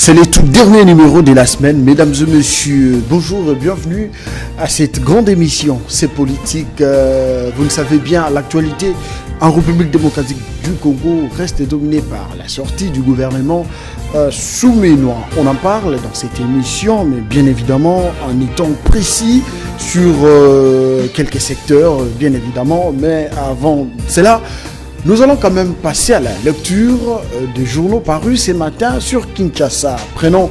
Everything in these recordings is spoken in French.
C'est le tout dernier numéro de la semaine. Mesdames et messieurs, bonjour et bienvenue à cette grande émission. C'est politique. Vous le savez bien, l'actualité en République démocratique du Congo reste dominée par la sortie du gouvernement souminois. On en parle dans cette émission, mais bien évidemment en étant précis sur quelques secteurs, bien évidemment. Mais avant cela, nous allons quand même passer à la lecture des journaux parus ce matin sur Kinshasa. Prenons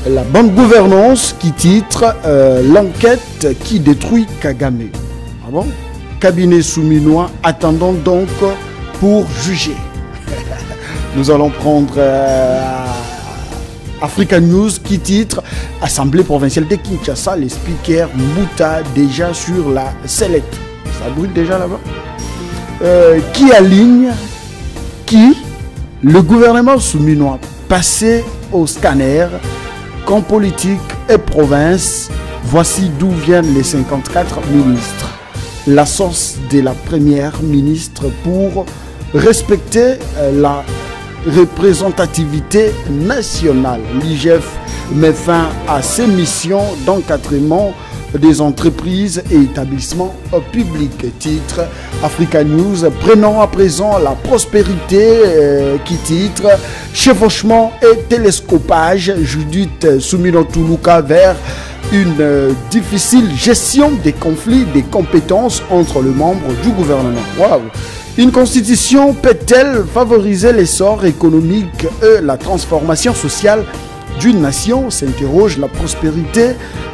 la bonne gouvernance qui titre l'enquête qui détruit Kagame. Ah bon? Cabinet souminois attendant donc pour juger. Nous allons prendre Africa News qui titre Assemblée provinciale de Kinshasa, les speakers Mouta déjà sur la sellette. Ça brûle déjà là-bas? Qui aligne le gouvernement souminois passé au scanner qu'en politique et province. Voici d'où viennent les 54 ministres. La source de la première ministre pour respecter la représentativité nationale. L'IGF met fin à ses missions d'encadrement des entreprises et établissements publics. Titre Africa News. Prenons à présent la prospérité qui titre chevauchement et télescopage. Judith Soumino-Toulouka vers une difficile gestion des conflits des compétences entre les membres du gouvernement. Waouh! Une constitution peut-elle favoriser l'essor économique et la transformation sociale d'une nation, s'interroge la prospérité.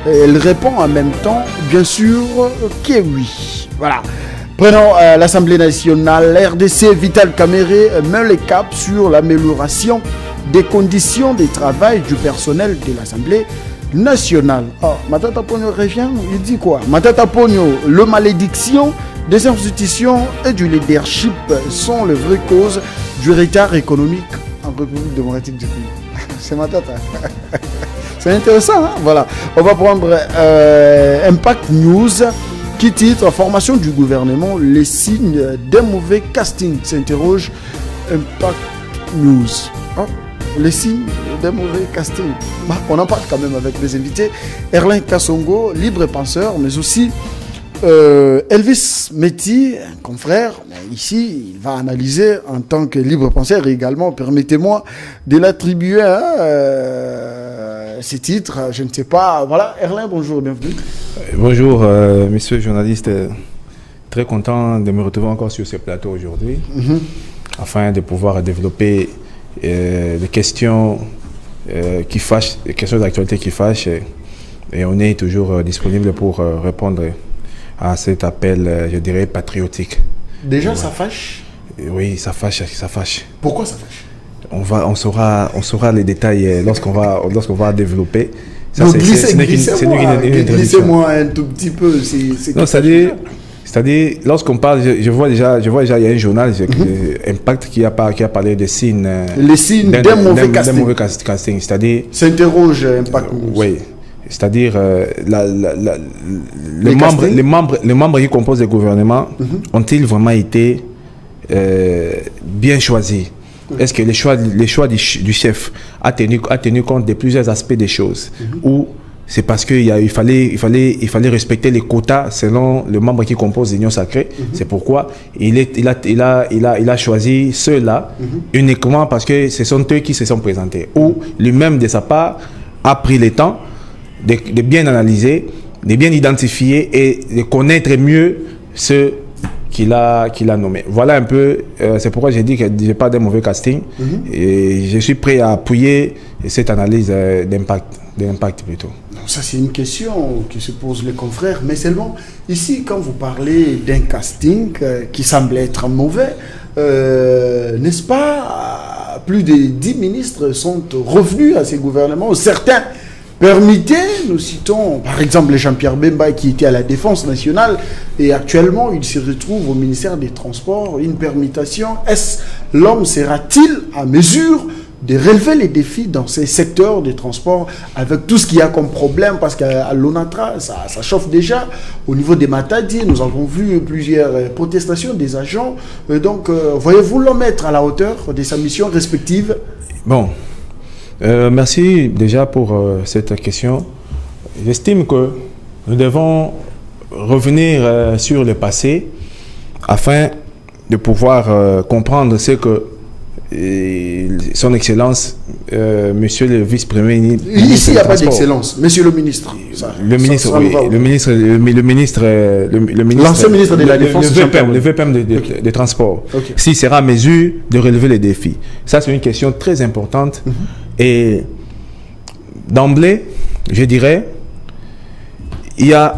Elle répond en même temps, bien sûr, que oui. Voilà. Prenons l'Assemblée nationale. RDC Vital Kamere met le cap sur l'amélioration des conditions de travail du personnel de l'Assemblée nationale. Oh, Matata Pogno revient, il dit quoi? Matata Pogno, le malédiction des institutions et du leadership sont les vraies causes du retard économique en République démocratique du Congo. C'est Matata. C'est intéressant, hein? Voilà. On va prendre Impact News qui titre Formation du gouvernement, les signes d'un mauvais casting. S'interroge Impact News. Oh, les signes d'un mauvais casting. Bah, on en parle quand même avec les invités. Erlin Kassongo, libre penseur, mais aussi Elvis Meti, un confrère, ici, il va analyser en tant que libre penseur et également, permettez-moi de l'attribuer ces titres, je ne sais pas. Voilà, Erlin, bonjour, bienvenue. Bonjour, messieurs journalistes, très content de me retrouver encore sur ce plateau aujourd'hui, afin de pouvoir développer des questions qui fâchent, des questions d'actualité qui fâchent, et on est toujours disponible pour répondre à cet appel, je dirais, patriotique. Déjà, ça fâche? Oui, ça fâche, ça fâche. Pourquoi ça fâche? On saura les détails lorsqu'on va développer. Glissez-moi un tout petit peu. Non, c'est-à-dire, lorsqu'on parle, je vois déjà, il y a un journal, Impact, qui a parlé des signes. Les signes d'un mauvais casting. C'est-à-dire. S'interroge Impact. Oui. C'est-à-dire, les membres qui composent le gouvernement ont-ils vraiment été bien choisis? Est-ce que les choix du chef a tenu compte de plusieurs aspects des choses? Ou c'est parce qu'il fallait respecter les quotas selon le membre qui compose l'Union sacrée? C'est pourquoi il a choisi ceux-là uniquement parce que ce sont eux qui se sont présentés. Ou lui-même, de sa part, a pris le temps de bien analyser, de bien identifier et de connaître mieux ceux qu'il a nommés. Voilà un peu, c'est pourquoi j'ai dit que je n'ai pas de mauvais casting. Et je suis prêt à appuyer cette analyse d'impact plutôt. Ça, c'est une question qui se posent les confrères, mais seulement ici, quand vous parlez d'un casting qui semble être mauvais, n'est-ce pas, plus de 10 ministres sont revenus à ces gouvernements. Certains permettez, nous citons par exemple Jean-Pierre Bemba qui était à la Défense nationale et actuellement il se retrouve au ministère des Transports. Une permutation, l'homme sera-t-il à mesure de relever les défis dans ces secteurs de transport avec tout ce qu'il y a comme problème? Parce qu'à l'ONATRA, ça chauffe déjà. Au niveau des Matadi, nous avons vu plusieurs protestations des agents. Donc, voyez-vous l'homme être à la hauteur de sa mission respective? Bon, Merci déjà pour cette question. J'estime que nous devons revenir sur le passé afin de pouvoir comprendre ce que son Excellence, Monsieur le Vice-Premier ministre... Ici, il n'y a pas d'excellence, Monsieur le ministre. Le ministre, oui. Le ministre... L'ancien ministre de la Défense. Le VPM des Transports. Okay. S'il sera à mesure de relever les défis. Ça, c'est une question très importante. Et d'emblée, je dirais, il y a...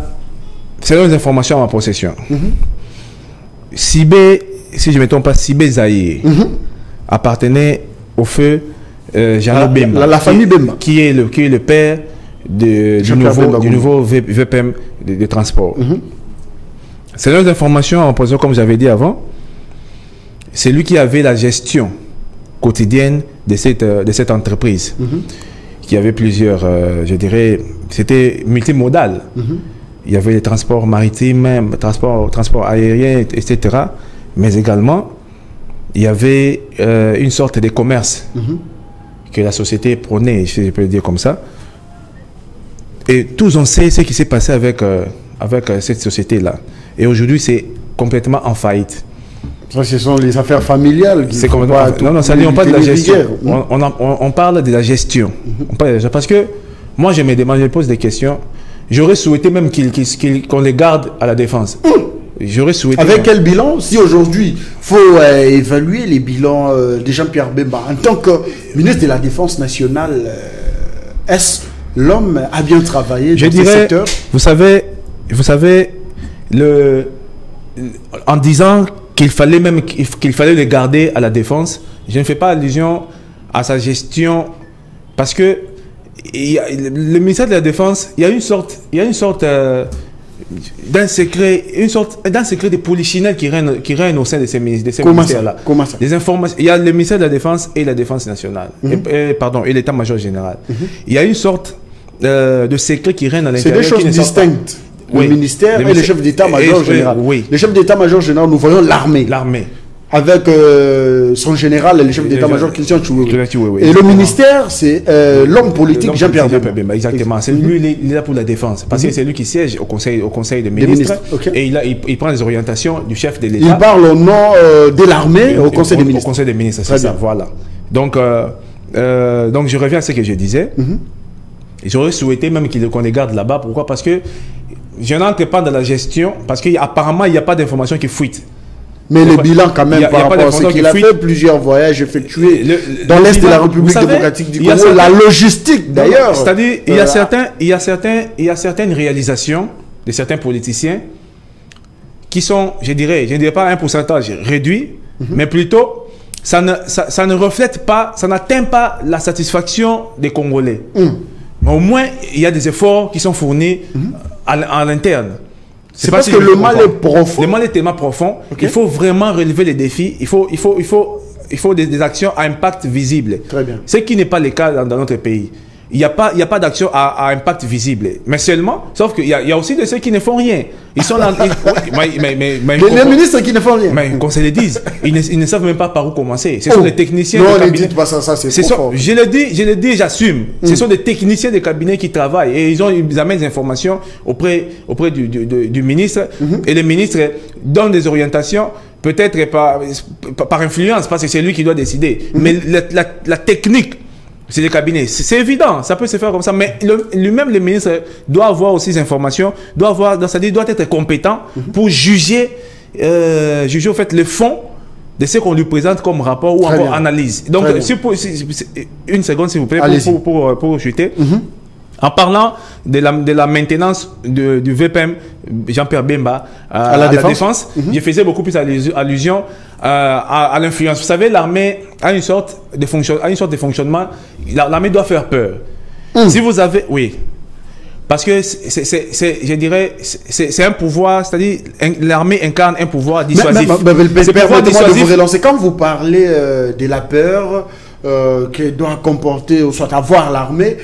Selon les informations à ma possession, Sibé, si je ne me trompe pas, Sibé Zahir appartenait au feu Jean Bemba. La famille Bemba. Qui est le père du nouveau VPM de transport. Selon les informations à ma possession, comme j'avais dit avant, c'est lui qui avait la gestion quotidienne de cette entreprise. Qui avait plusieurs, je dirais, c'était multimodal. Il y avait les transports maritimes, transports aériens, etc. Mais également, il y avait une sorte de commerce que la société prônait, si je peux le dire comme ça. Et tous on sait ce qui s'est passé avec cette société-là. Et aujourd'hui, c'est complètement en faillite. Ça, ce sont les affaires familiales. C'est complètement... Non, ça ne dit pas de la gestion. On parle de la gestion. Parce que moi, je me demande, je pose des questions. J'aurais souhaité même qu'on les garde à la défense. J'aurais souhaité... Avec quel bilan? Si aujourd'hui, il faut évaluer les bilans de Jean-Pierre Bemba en tant que ministre de la Défense nationale, est-ce l'homme a bien travaillé dans ce secteur? Vous savez, en disant qu'il fallait le garder à la défense, je ne fais pas allusion à sa gestion parce que le ministère de la Défense, il y a une sorte d'un secret de polichinelle qui règne au sein de ces ministères-là. Comment ça? Des informations. Il y a le ministère de la Défense et la Défense nationale, et l'état-major général. Il y a une sorte de secret qui règne à l'intérieur. C'est des choses distinctes. Le ministère et le chef d'état-major général. Le chef d'état-major général, nous voyons l'armée. Avec son général et le chef d'état-major Christian Tchoué. Et le ministère, c'est l'homme politique Jean-Pierre Bemba. Exactement. C'est lui, il est là pour la défense. Parce que c'est lui qui siège au conseil des ministres. Et il prend les orientations du chef de l'État. Il parle au nom de l'armée au conseil des ministres. Au conseil des ministres, c'est ça. Voilà. Donc, je reviens à ce que je disais. J'aurais souhaité même qu'on les garde là-bas. Pourquoi? Parce que je n'entre pas dans la gestion. Parce qu'apparemment, il n'y a pas d'informations qui fuitent. Mais le bilan, quand même, par rapport à ce qu'il a fait, plusieurs voyages effectués dans l'Est de la République démocratique du Congo, la logistique d'ailleurs. C'est-à-dire, il y a certaines réalisations de certains politiciens qui sont, je ne dirais pas un pourcentage réduit, mais plutôt, ça ne reflète pas, ça n'atteint pas la satisfaction des Congolais. Mais au moins, il y a des efforts qui sont fournis à l'interne. C'est parce que le mal est profond. Le mal est tellement profond qu'il faut vraiment relever les défis. Il faut des actions à impact visible. Très bien. Ce qui n'est pas le cas dans notre pays. Il n'y a pas d'action à impact visible. Mais seulement, sauf qu'il y a aussi de ceux qui ne font rien. Ils sont là. Les ministres qui ne font rien. Mais qu'on se le dise, ils ne savent même pas par où commencer. Ce sont des techniciens. Non, ne dites pas ça, c'est trop fort. Je le dis, j'assume. Ce sont des techniciens des cabinets qui travaillent et ils amènent des informations auprès du ministre. Et le ministre donne des orientations, peut-être par influence, parce que c'est lui qui doit décider. Mais la technique, c'est les cabinets. C'est évident, ça peut se faire comme ça. Mais lui-même, le ministre doit avoir aussi ces informations, doit être compétent pour juger au fait le fond de ce qu'on lui présente comme rapport ou encore analyse. Donc, une seconde, s'il vous plaît, pour chuter. En parlant de la maintenance du VPM Jean-Pierre Bemba à la Défense, je faisais beaucoup plus allusion à l'influence. Vous savez, l'armée a une sorte de fonctionnement. L'armée doit faire peur. Si vous avez... Oui. Parce que je dirais, c'est un pouvoir, c'est-à-dire l'armée incarne un pouvoir dissuasif. Permettez-moi de vous relancer. Quand vous parlez de la peur que doit comporter ou soit avoir l'armée,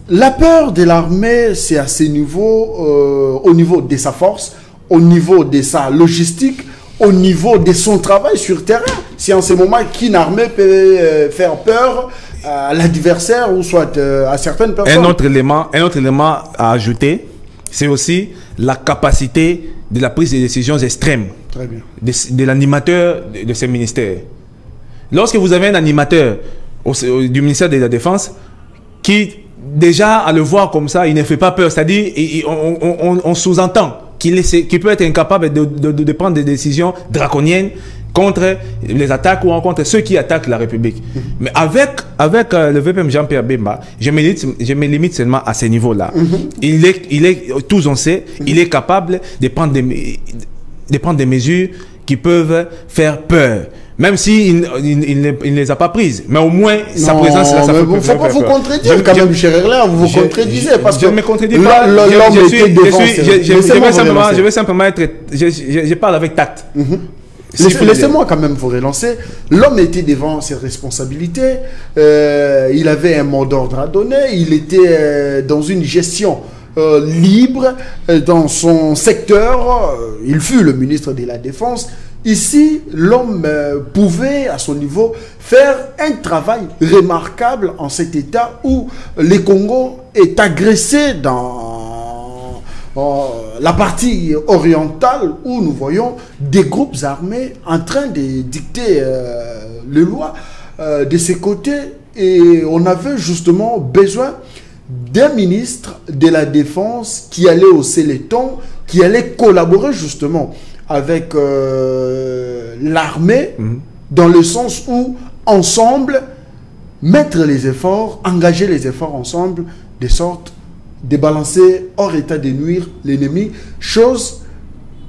la peur de l'armée, c'est à ce niveau, au niveau de sa force, au niveau de sa logistique, au niveau de son travail sur terrain. si en ce moment qu'une armée peut faire peur à l'adversaire ou soit à certaines personnes. Un autre élément à ajouter, c'est aussi la capacité de la prise de décisions extrêmes de l'animateur de ces ministères. Lorsque vous avez un animateur du ministère de la Défense qui, déjà à le voir comme ça, il ne fait pas peur, c'est-à-dire on sous-entend qu'il peut être incapable de prendre des décisions draconiennes contre les attaques ou contre ceux qui attaquent la République. Mais avec le VPM Jean-Pierre Bemba, je me limite seulement à ce niveau-là. Tous on sait, il est capable de prendre des mesures qui peuvent faire peur. Même s'il ne les a pas prises. Mais au moins, sa présence là, ça peut faire peur. Il ne faut pas vous contredire quand même, cher Erlin. Vous vous contredisez. Parce je ne me contredis pas. Je vais simplement être... Je parle avec tact. Laissez-moi quand même vous relancer. L'homme était devant ses responsabilités. Il avait un mot d'ordre à donner. Il était dans une gestion libre dans son secteur. Il fut le ministre de la Défense. Ici, l'homme pouvait, à son niveau, faire un travail remarquable en cet état où le Congo est agressé dans la partie orientale où nous voyons des groupes armés en train de dicter les lois de ces côtés. Et on avait justement besoin d'un ministre de la Défense qui allait hausser les tons, qui allait collaborer justement avec l'armée, dans le sens où, ensemble, mettre les efforts, engager les efforts ensemble, de sorte de balancer hors état de nuire l'ennemi, chose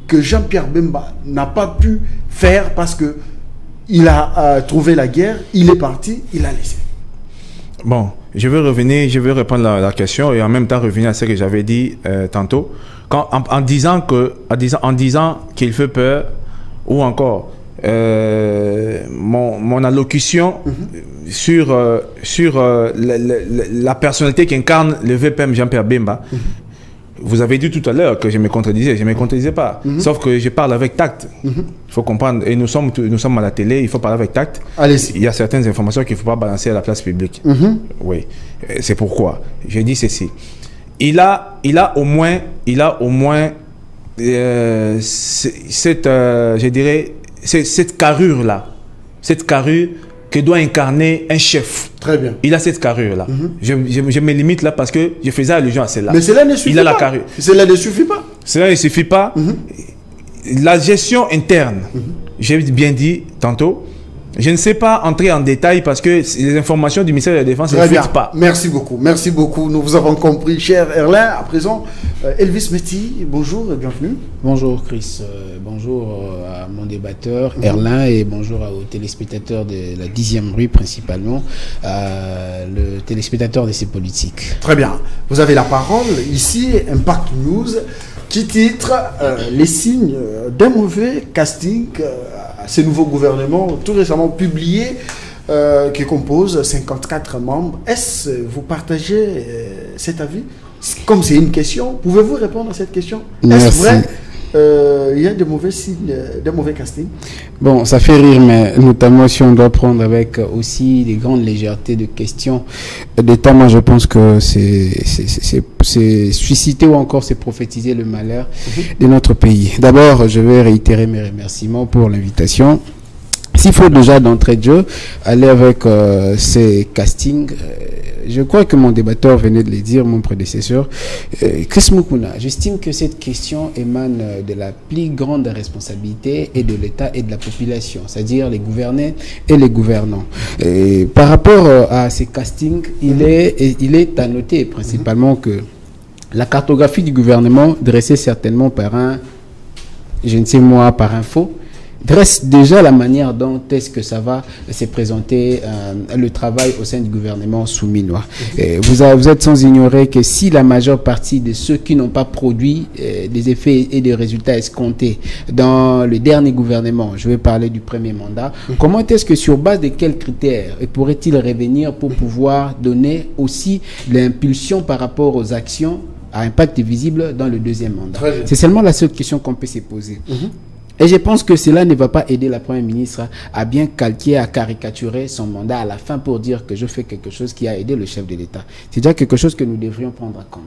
que Jean-Pierre Bemba n'a pas pu faire parce que il a trouvé la guerre, il est parti, il a laissé. Bon, je vais répondre à la question et en même temps revenir à ce que j'avais dit tantôt. En disant qu'il fait peur, ou encore mon allocution sur la personnalité qu'incarne le VPM Jean-Pierre Bemba, vous avez dit tout à l'heure que je me contredisais. Je ne me contredisais pas. Sauf que je parle avec tact. Il faut comprendre. Et nous sommes à la télé, il faut parler avec tact. Il y a certaines informations qu'il ne faut pas balancer à la place publique. Oui. C'est pourquoi. J'ai dit ceci. Il a au moins cette carrure-là. Cette carrure que doit incarner un chef. Très bien. Il a cette carrure-là. Je me limite là parce que je faisais allusion à celle-là. Mais cela ne suffit pas. Il a la carrure. Cela ne suffit pas. Cela ne suffit pas. La gestion interne, j'ai bien dit tantôt, je ne sais pas entrer en détail parce que les informations du ministère de la Défense ne fuitent pas. Merci beaucoup. Merci beaucoup. Nous vous avons compris, cher Erlin. À présent, Elvis Meti, bonjour et bienvenue. Bonjour Chris. Bonjour à mon débatteur Erlin et bonjour aux téléspectateurs de la 10e rue principalement, le téléspectateur de ces politiques. Très bien. Vous avez la parole. Ici, Impact News qui titre les signes d'un mauvais casting à ce nouveau gouvernement tout récemment publié qui compose 54 membres. Est-ce vous partagez cet avis? Comme c'est une question, pouvez-vous répondre à cette question? Est-ce vrai il y a de mauvais signes, de mauvais casting? Bon, ça fait rire, mais notamment si on doit prendre avec aussi des grandes légèretés de questions d'État, moi je pense que c'est susciter ou encore c'est prophétiser le malheur de notre pays. D'abord, je vais réitérer mes remerciements pour l'invitation. S'il faut déjà d'entrée de jeu aller avec ces castings, je crois que mon débatteur venait de le dire, mon prédécesseur, Chris Mukuna, j'estime que cette question émane de la plus grande responsabilité et de l'État et de la population, c'est-à-dire les gouvernés et les gouvernants. Et par rapport à ces castings, il est à noter principalement que la cartographie du gouvernement, dressée certainement par un, je ne sais moi, par info, dresse déjà la manière dont est-ce que ça va se présenter le travail au sein du gouvernement souminois. Vous êtes sans ignorer que si la majeure partie de ceux qui n'ont pas produit des effets et des résultats escomptés dans le dernier gouvernement, je vais parler du premier mandat, comment est-ce que sur base de quels critères pourrait-il revenir pour pouvoir donner aussi l'impulsion par rapport aux actions à impact visible dans le deuxième mandat? C'est seulement la seule question qu'on peut se poser. Et je pense que cela ne va pas aider la Première ministre à bien calquer, à caricaturer son mandat à la fin pour dire que je fais quelque chose qui a aidé le chef de l'État. C'est déjà quelque chose que nous devrions prendre en compte.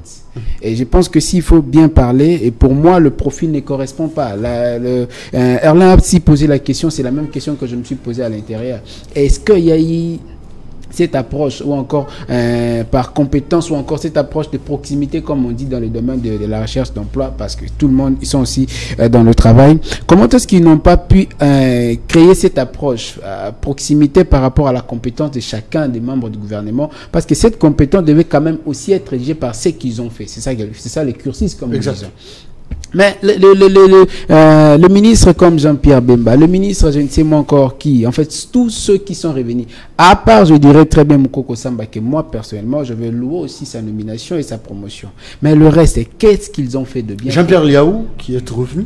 Et je pense que s'il faut bien parler, et pour moi, le profil ne correspond pas. Erlin a aussi posé la question, c'est la même question que je me suis posée à l'intérieur. Est-ce qu'il y a eu cette approche, ou encore par compétence, ou encore cette approche de proximité, comme on dit dans le domaine de la recherche d'emploi, parce que tout le monde, ils sont aussi dans le travail. Comment est-ce qu'ils n'ont pas pu créer cette approche, proximité par rapport à la compétence de chacun des membres du gouvernement, parce que cette compétence devait quand même aussi être rédigée par ce qu'ils ont fait. C'est ça le cursus, comme nous disons. Mais le ministre comme Jean-Pierre Bemba, le ministre, je ne sais moi encore qui, en fait, tous ceux qui sont revenus, à part, je dirais très bien Moukoko Samba, que moi, personnellement, je vais louer aussi sa nomination et sa promotion. Mais le reste, qu'est-ce qu'ils ont fait de bien? Jean-Pierre Liaou, qui est revenu.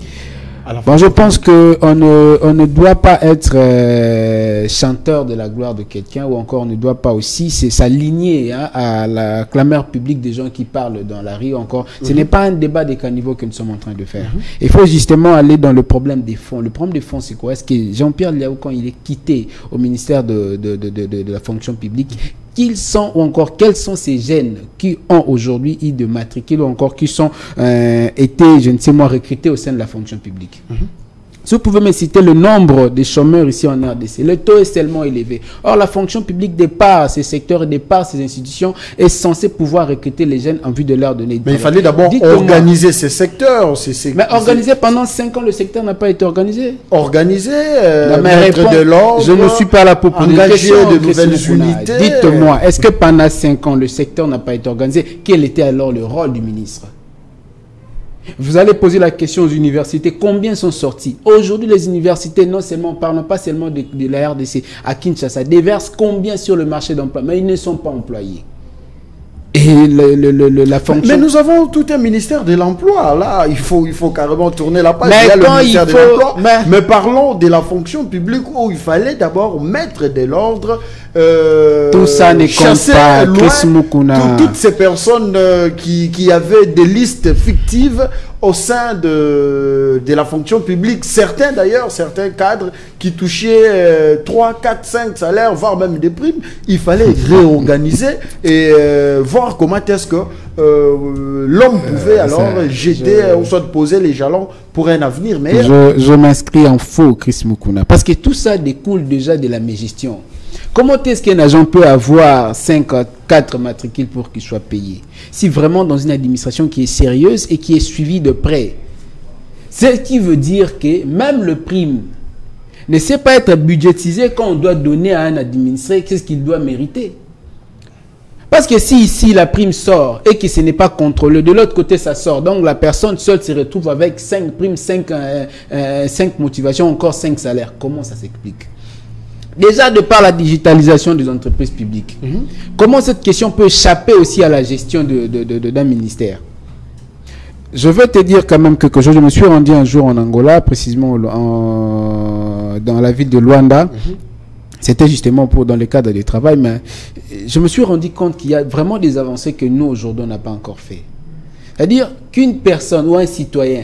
Bon, je pense qu'on ne doit pas être chanteur de la gloire de quelqu'un, ou encore on ne doit pas aussi s'aligner à la clameur publique des gens qui parlent dans la rue. Encore, ce n'est pas un débat des caniveaux que nous sommes en train de faire. Il faut justement aller dans le problème des fonds. Le problème des fonds, c'est quoi? Est-ce que Jean-Pierre Liaou, quand il est quitté au ministère de la fonction publique, qu'ils sont, ou encore quels sont ces jeunes qui ont aujourd'hui eu de matricule, ou encore qui sont été, je ne sais moi, recrutés au sein de la fonction publique. Si vous pouvez me citer le nombre de chômeurs ici en RDC, le taux est tellement élevé. Or, la fonction publique, de par ces secteurs et de par ces institutions, est censée pouvoir recruter les jeunes en vue de leur donner. Mais il fallait d'abord organiser ces secteurs. Mais organiser pendant 5 ans, le secteur n'a pas été organisé. Organisé, mettre de l'ordre. Je ne suis pas là pour poser des questions, de nouvelles unités. Dites-moi, est-ce que pendant 5 ans, le secteur n'a pas été organisé? Quel était alors le rôle du ministre? Vous allez poser la question aux universités, combien sont sortis? Aujourd'hui, les universités, non seulement, parlons pas seulement de la RDC, à Kinshasa, déversent combien sur le marché d'emploi, mais ils ne sont pas employés. Et la fonction... Mais nous avons tout un ministère de l'emploi. Là, il faut carrément tourner la page. Mais il y a le ministère de l'emploi. Mais parlons de la fonction publique où il fallait d'abord mettre de l'ordre. Tout ça ne compte pas, Chris Mukuna. Toutes ces personnes qui avaient des listes fictives au sein de la fonction publique. Certains d'ailleurs, certains cadres qui touchaient 3, 4, 5 salaires, voire même des primes. Il fallait réorganiser et voir comment est-ce que l'homme pouvait alors jeter ou soit poser les jalons pour un avenir meilleur. Je m'inscris en faux, Chris Mukuna, parce que tout ça découle déjà de la mégestion. Comment est-ce qu'un agent peut avoir 5 à 4 matricules pour qu'il soit payé? Si vraiment dans une administration qui est sérieuse et qui est suivie de près. Ce qui veut dire que même le prime ne sait pas être budgétisé quand on doit donner à un administré qu'est-ce qu'il doit mériter. Parce que si ici la prime sort et que ce n'est pas contrôlé, de l'autre côté ça sort. Donc la personne seule se retrouve avec 5 primes, 5 motivations, encore 5 salaires. Comment ça s'explique? Déjà de par la digitalisation des entreprises publiques, comment cette question peut échapper aussi à la gestion d'un ministère? Je veux te dire quand même quelque chose. Je me suis rendu un jour en Angola, précisément dans la ville de Luanda. C'était justement dans le cadre du travail, mais je me suis rendu compte qu'il y a vraiment des avancées que nous, aujourd'hui, on n'a pas encore fait. C'est-à-dire qu'une personne ou un citoyen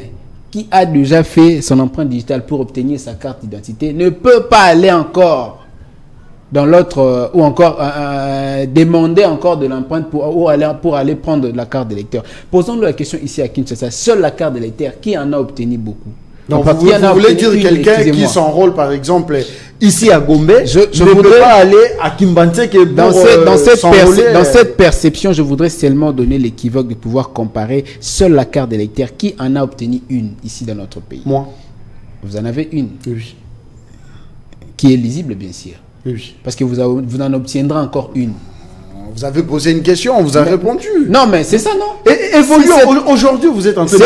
qui a déjà fait son empreinte digitale pour obtenir sa carte d'identité ne peut pas aller encore dans l'autre, ou encore demander encore de l'empreinte pour aller prendre la carte d'électeur. Posons-nous la question ici à Kinshasa, seule la carte d'électeur, qui en a obtenu beaucoup? Donc vous voulez dire quelqu'un qui s'enrôle par exemple ici à Gombe ne peut pas aller à Kimbantek dans cette perception, je voudrais seulement donner l'équivoque de pouvoir comparer seule la carte d'électeur. Qui en a obtenu une ici dans notre pays? Moi. Vous en avez une? Oui. Qui est lisible bien sûr. Oui. Parce que vous en obtiendrez encore une. Vous avez posé une question, on vous a répondu. Non, mais c'est ça, non? Et aujourd'hui, vous êtes en train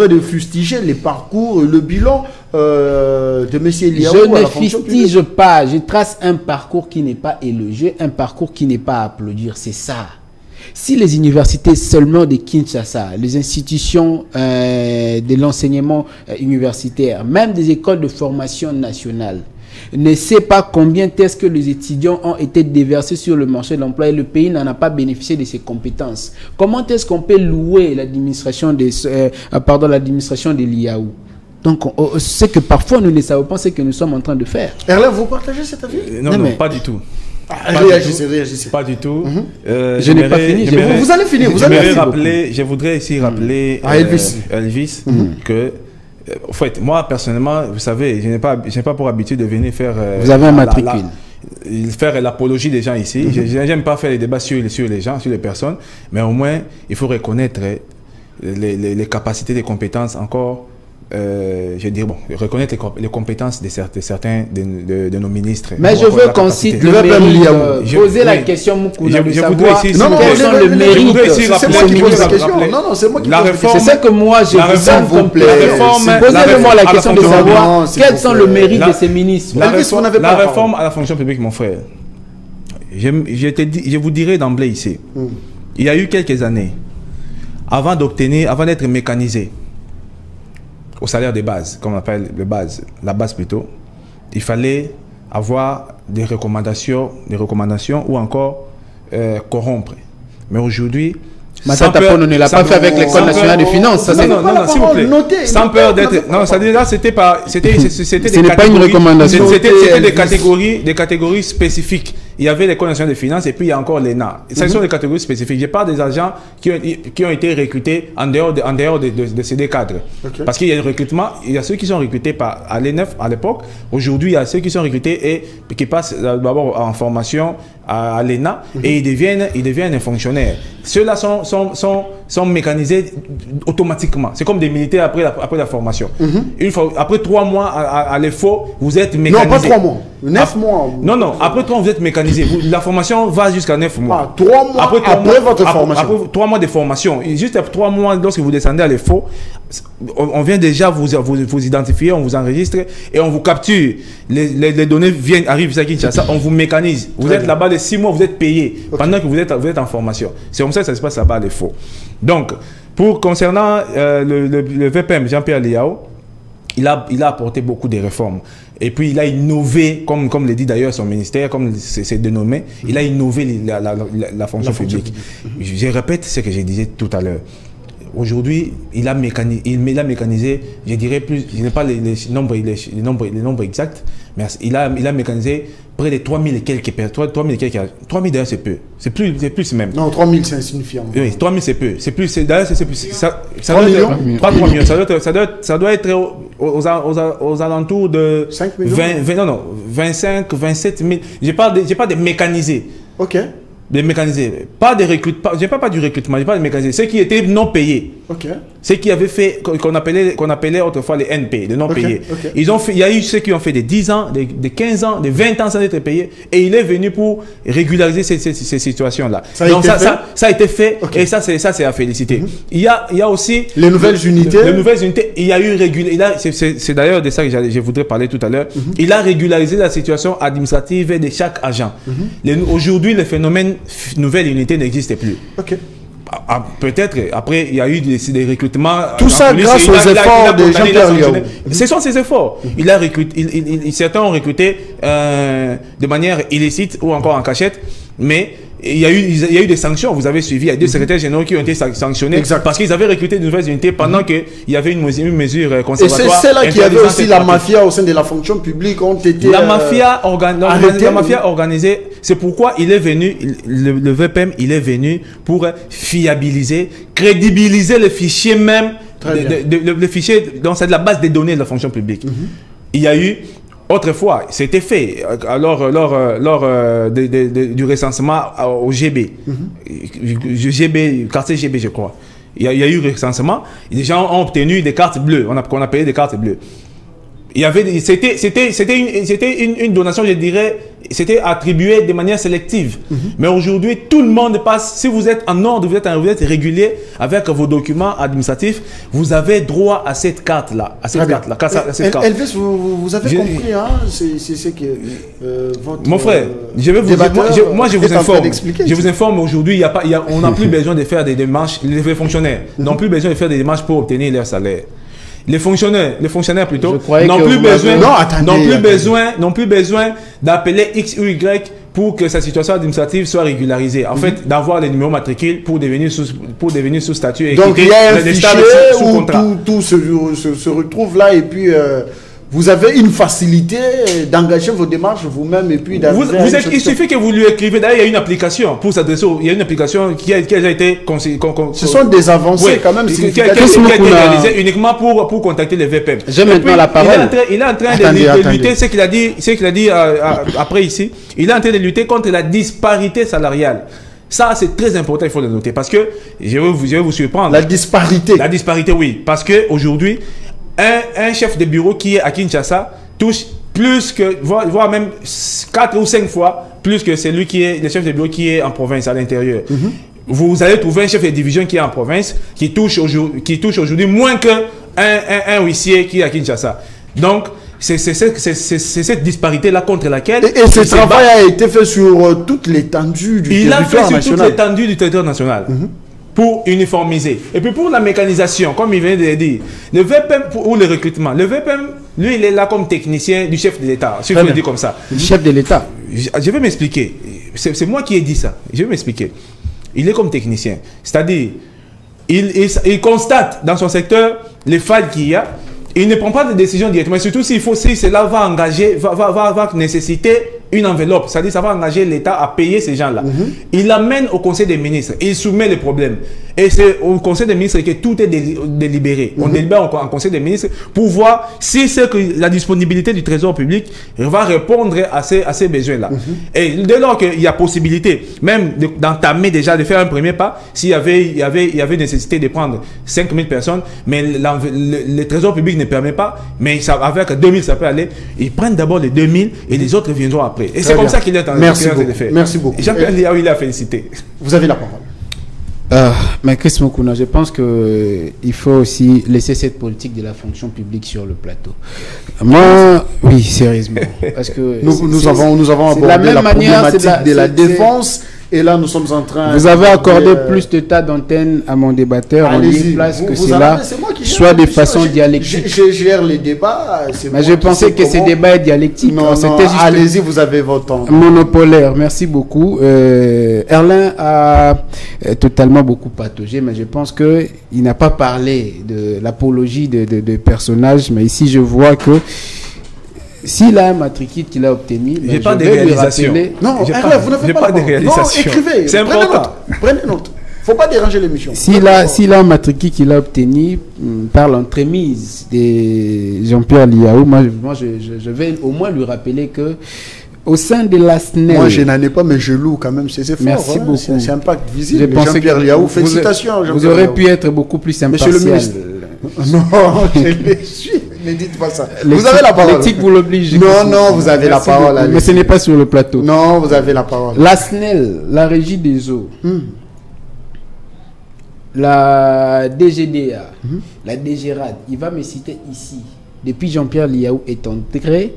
de fustiger les parcours, le bilan de M. Liaou. Je ne fustige pas, je trace un parcours qui n'est pas élogieux, un parcours qui n'est pas à applaudir, c'est ça. Si les universités seulement de Kinshasa, les institutions de l'enseignement universitaire, même des écoles de formation nationale, ne sait pas combien est-ce que les étudiants ont été déversés sur le marché de l'emploi et le pays n'en a pas bénéficié de ses compétences. Comment est-ce qu'on peut louer l'administration de l'Iaou? Donc, c'est que parfois nous ne savons pas ce que nous sommes en train de faire. Erlen, vous partagez cet avis? Non, pas du tout. Réagissez. Pas du tout. Je n'ai pas fini. Vous allez finir. Je voudrais ici rappeler Elvis que, en fait, moi personnellement, vous savez, je n'ai pas pour habitude de venir faire. Vous avez un matricule. Faire l'apologie des gens ici. J'aime pas faire les débats sur les gens, sur les personnes, mais au moins il faut reconnaître les capacités, les compétences encore. Je dis bon, reconnaître les compétences de certains de nos ministres. Mais je veux qu'on cite le mérite. Poser la question, Moukouna, de savoir quels sont le mérite. C'est moi qui pose la question. Non, c'est moi qui pose la question. C'est ça que moi je vous complet. Posez-moi la question de savoir quels sont le mérite de ces ministres. La réforme à la fonction publique, mon frère. Je vous dirai d'emblée ici. Il y a eu quelques années, avant d'être mécanisé, au salaire de base, comme on appelle la base plutôt, il fallait avoir des recommandations ou encore corrompre. Mais aujourd'hui, on ne l'a pas fait avec l'École nationale des finances. Non, s'il vous plaît. Sans peur d'être. Non, ça déjà, c'était pas. C'était pas une recommandation. C'était des catégories spécifiques. Il y avait l'École nationale des finances et puis il y a encore l'ENA. Ce sont des catégories spécifiques. Je parle des agents qui ont été recrutés en dehors de ces cadres. Parce qu'il y a le recrutement, il y a ceux qui sont recrutés à l'ENEF à l'époque. Aujourd'hui, il y a ceux qui sont recrutés et qui passent d'abord en formation à l'ENA et ils deviennent fonctionnaires. Ceux-là sont mécanisés automatiquement. C'est comme des militaires après la formation. Après 3 mois à l'EFO, vous êtes mécanisé. Non, pas 3 mois. 9 mois. Non, après 3 mois, vous êtes mécanisé. La formation va jusqu'à 9 mois. 3 mois après votre formation. Après 3 mois de formation. Juste après 3 mois, lorsque vous descendez à l'EFO, on vient déjà vous identifier, on vous enregistre et on vous capture. Les données arrivent à Kinshasa, on vous mécanise. Vous êtes là-bas les 6 mois, vous êtes payé pendant que vous êtes en formation. C'est comme ça que ça se passe là-bas à l'EFO. Donc, concernant le VPM, Jean-Pierre Liao, il a apporté beaucoup de réformes. Et puis, il a innové, comme le dit d'ailleurs son ministère, comme c'est dénommé, il a innové la fonction publique. Je répète ce que je disais tout à l'heure. Aujourd'hui, il a mécanisé, je dirais plus, je n'ai pas les nombres exacts, mais il a mécanisé près de 3000 et quelques personnes. 3000 d'ailleurs c'est peu. C'est plus même. Non, 3000 c'est insignifiant. Oui, 3000 c'est peu. C'est plus, d'ailleurs c'est plus. 3 millions. 3 millions. Ça doit être aux alentours de 5 millions. 25, 27 000. J'ai pas de mécanisés. Ok. Des mécanisés, pas de recrutement, je ne parle pas du recrutement, je parle de mécanisés, ceux qui étaient non payés, ceux qui avaient fait, qu'on appelait autrefois les NP, les non payés. Il y a eu ceux qui ont fait des 10 ans, des 15 ans, des 20 ans sans être payés, et il est venu pour régulariser ces situations-là. Donc ça a été fait, et ça c'est à féliciter. Il y a aussi les nouvelles unités. Les nouvelles unités, il y a eu c'est d'ailleurs de ça que je voudrais parler tout à l'heure. Il a régularisé la situation administrative de chaque agent. Aujourd'hui, le phénomène nouvelle unité n'existe plus. Peut-être, après, il y a eu des recrutements. Tout ça grâce aux efforts de Jean-Pierre Liao. Ce sont ses efforts. Il a recruté, certains ont recruté de manière illicite ou encore en cachette, mais il y a eu des sanctions, vous avez suivi, il y a 2 secrétaires généraux qui ont été sanctionnés parce qu'ils avaient recruté de nouvelles unités pendant qu'il y avait une mesure conservatoire. Et c'est là qu'il y avait aussi la mafia au sein de la fonction publique ont été la mafia organisée, c'est pourquoi il est venu, le VPM, il est venu pour fiabiliser, crédibiliser le fichier même, le fichier, donc c'est de la base des données de la fonction publique. Il y a eu autrefois, c'était fait lors du recensement au GB, quartier GB, je crois. Il y a eu recensement. Les gens ont obtenu des cartes bleues, qu'on appelait des cartes bleues. C'était une donation, je dirais, c'était attribué de manière sélective. Mais aujourd'hui, tout le monde passe. Si vous êtes en ordre, vous êtes régulier avec vos documents administratifs, vous avez droit à cette carte-là. Elvis, vous avez compris, hein, c'est que votre mon frère, je vous informe. Je vous informe aujourd'hui, on n'a plus besoin de faire des démarches. Les fonctionnaires n'ont plus besoin de faire des démarches pour obtenir leur salaire. Les fonctionnaires plutôt, n'ont plus besoin d'appeler X ou Y pour que sa situation administrative soit régularisée. En fait, d'avoir les numéros matricules pour devenir sous statut. Donc il y a un fichier où tout se retrouve là et puis vous avez une facilité d'engager vos démarches vous-même et puis il suffit que vous lui écrivez. D'ailleurs, il y a une application pour s'adresser. Il y a une application qui a déjà été ce sont des avancées quand même qui a été réalisée uniquement pour contacter les VPM. J'ai maintenant la parole. Il est en train de lutter, ce qu'il a dit après ici. Il est en train de lutter contre la disparité salariale. Ça, c'est très important, il faut le noter. Parce que, je vais vous surprendre. La disparité. La disparité, oui. Parce qu'aujourd'hui, un chef de bureau qui est à Kinshasa touche plus que, voire même 4 ou 5 fois plus que celui qui est le chef de bureau qui est en province, à l'intérieur. Vous allez trouver un chef de division qui est en province qui touche aujourd'hui moins qu'un huissier qui est à Kinshasa. Donc, c'est cette disparité-là contre laquelle... Et ce travail a été fait sur toute l'étendue du territoire national. Il a fait sur toute l'étendue du territoire national. Pour uniformiser. Et puis pour la mécanisation, comme il vient de le dire, le VPM ou le recrutement, le VPM, lui, il est là comme technicien du chef de l'État, si je peux le dire comme ça. Le chef de l'État. Je vais m'expliquer. C'est moi qui ai dit ça. Je vais m'expliquer. Il est comme technicien. C'est-à-dire, il constate dans son secteur les failles qu'il y a. Il ne prend pas de décision directement, surtout si cela va engager, va nécessiter une enveloppe, c'est-à-dire ça va engager l'État à payer ces gens-là. Il l'amène au Conseil des ministres, il soumet les problèmes. Et c'est au Conseil des ministres que tout est délibéré. On délibère en Conseil des ministres pour voir si c'est que la disponibilité du Trésor public va répondre à ces besoins-là. Et dès lors qu'il y a possibilité, même d'entamer déjà, de faire un premier pas, s'il y avait nécessité de prendre 5000 personnes, mais le Trésor public ne permet pas, mais ça, avec 2000 ça peut aller, ils prennent d'abord les 2000 et les autres viendront après. Et c'est comme ça qu'il est en train de faire. Merci beaucoup. Jean-Pierre Liaou, il a félicité. Vous avez la parole. Mais Chris Mukuna, je pense qu'il faut aussi laisser cette politique de la fonction publique sur le plateau. Moi, oui, sérieusement. Parce que nous avons abordé la problématique de la défense. Et là, nous sommes en train... Vous avez accordé plus de tas d'antennes à mon débatteur. On y place que cela soit de façon dialectique. Je gère les débats. Mais je pensais que ces débats est dialectique. Non, allez-y, vous avez votre temps. Monopolaire, merci beaucoup. Erlin a totalement beaucoup pataugé, mais je pense qu'il n'a pas parlé de l'apologie de personnages. Mais ici, je vois que s'il a un matricule qu'il a obtenu, j'ai pas de réalisation. Non, vous n'avez pas de réalisation. Non, écrivez. C'est important. Prenez note. Faut pas déranger l'émission. S'il a un matricule qu'il a obtenu par l'entremise de Jean-Pierre Liaou, moi je vais au moins lui rappeler que au sein de la SNEL... Moi, je n'en ai pas, mais je loue quand même. C'est fort. Merci beaucoup. C'est un impact visible. Jean-Pierre Liaou, félicitations. Vous aurez pu être beaucoup plus impartial. Monsieur le ministre. Non, je le suis. Ne dites pas ça. Vous avez la parole. L'éthique vous l'oblige. Non, vous avez la parole. Mais ce n'est pas sur le plateau. Non, vous avez la parole. La SNEL, la Régie des eaux, la DGDA, la DGRAD, il va me citer ici, depuis Jean-Pierre Liaou est entré,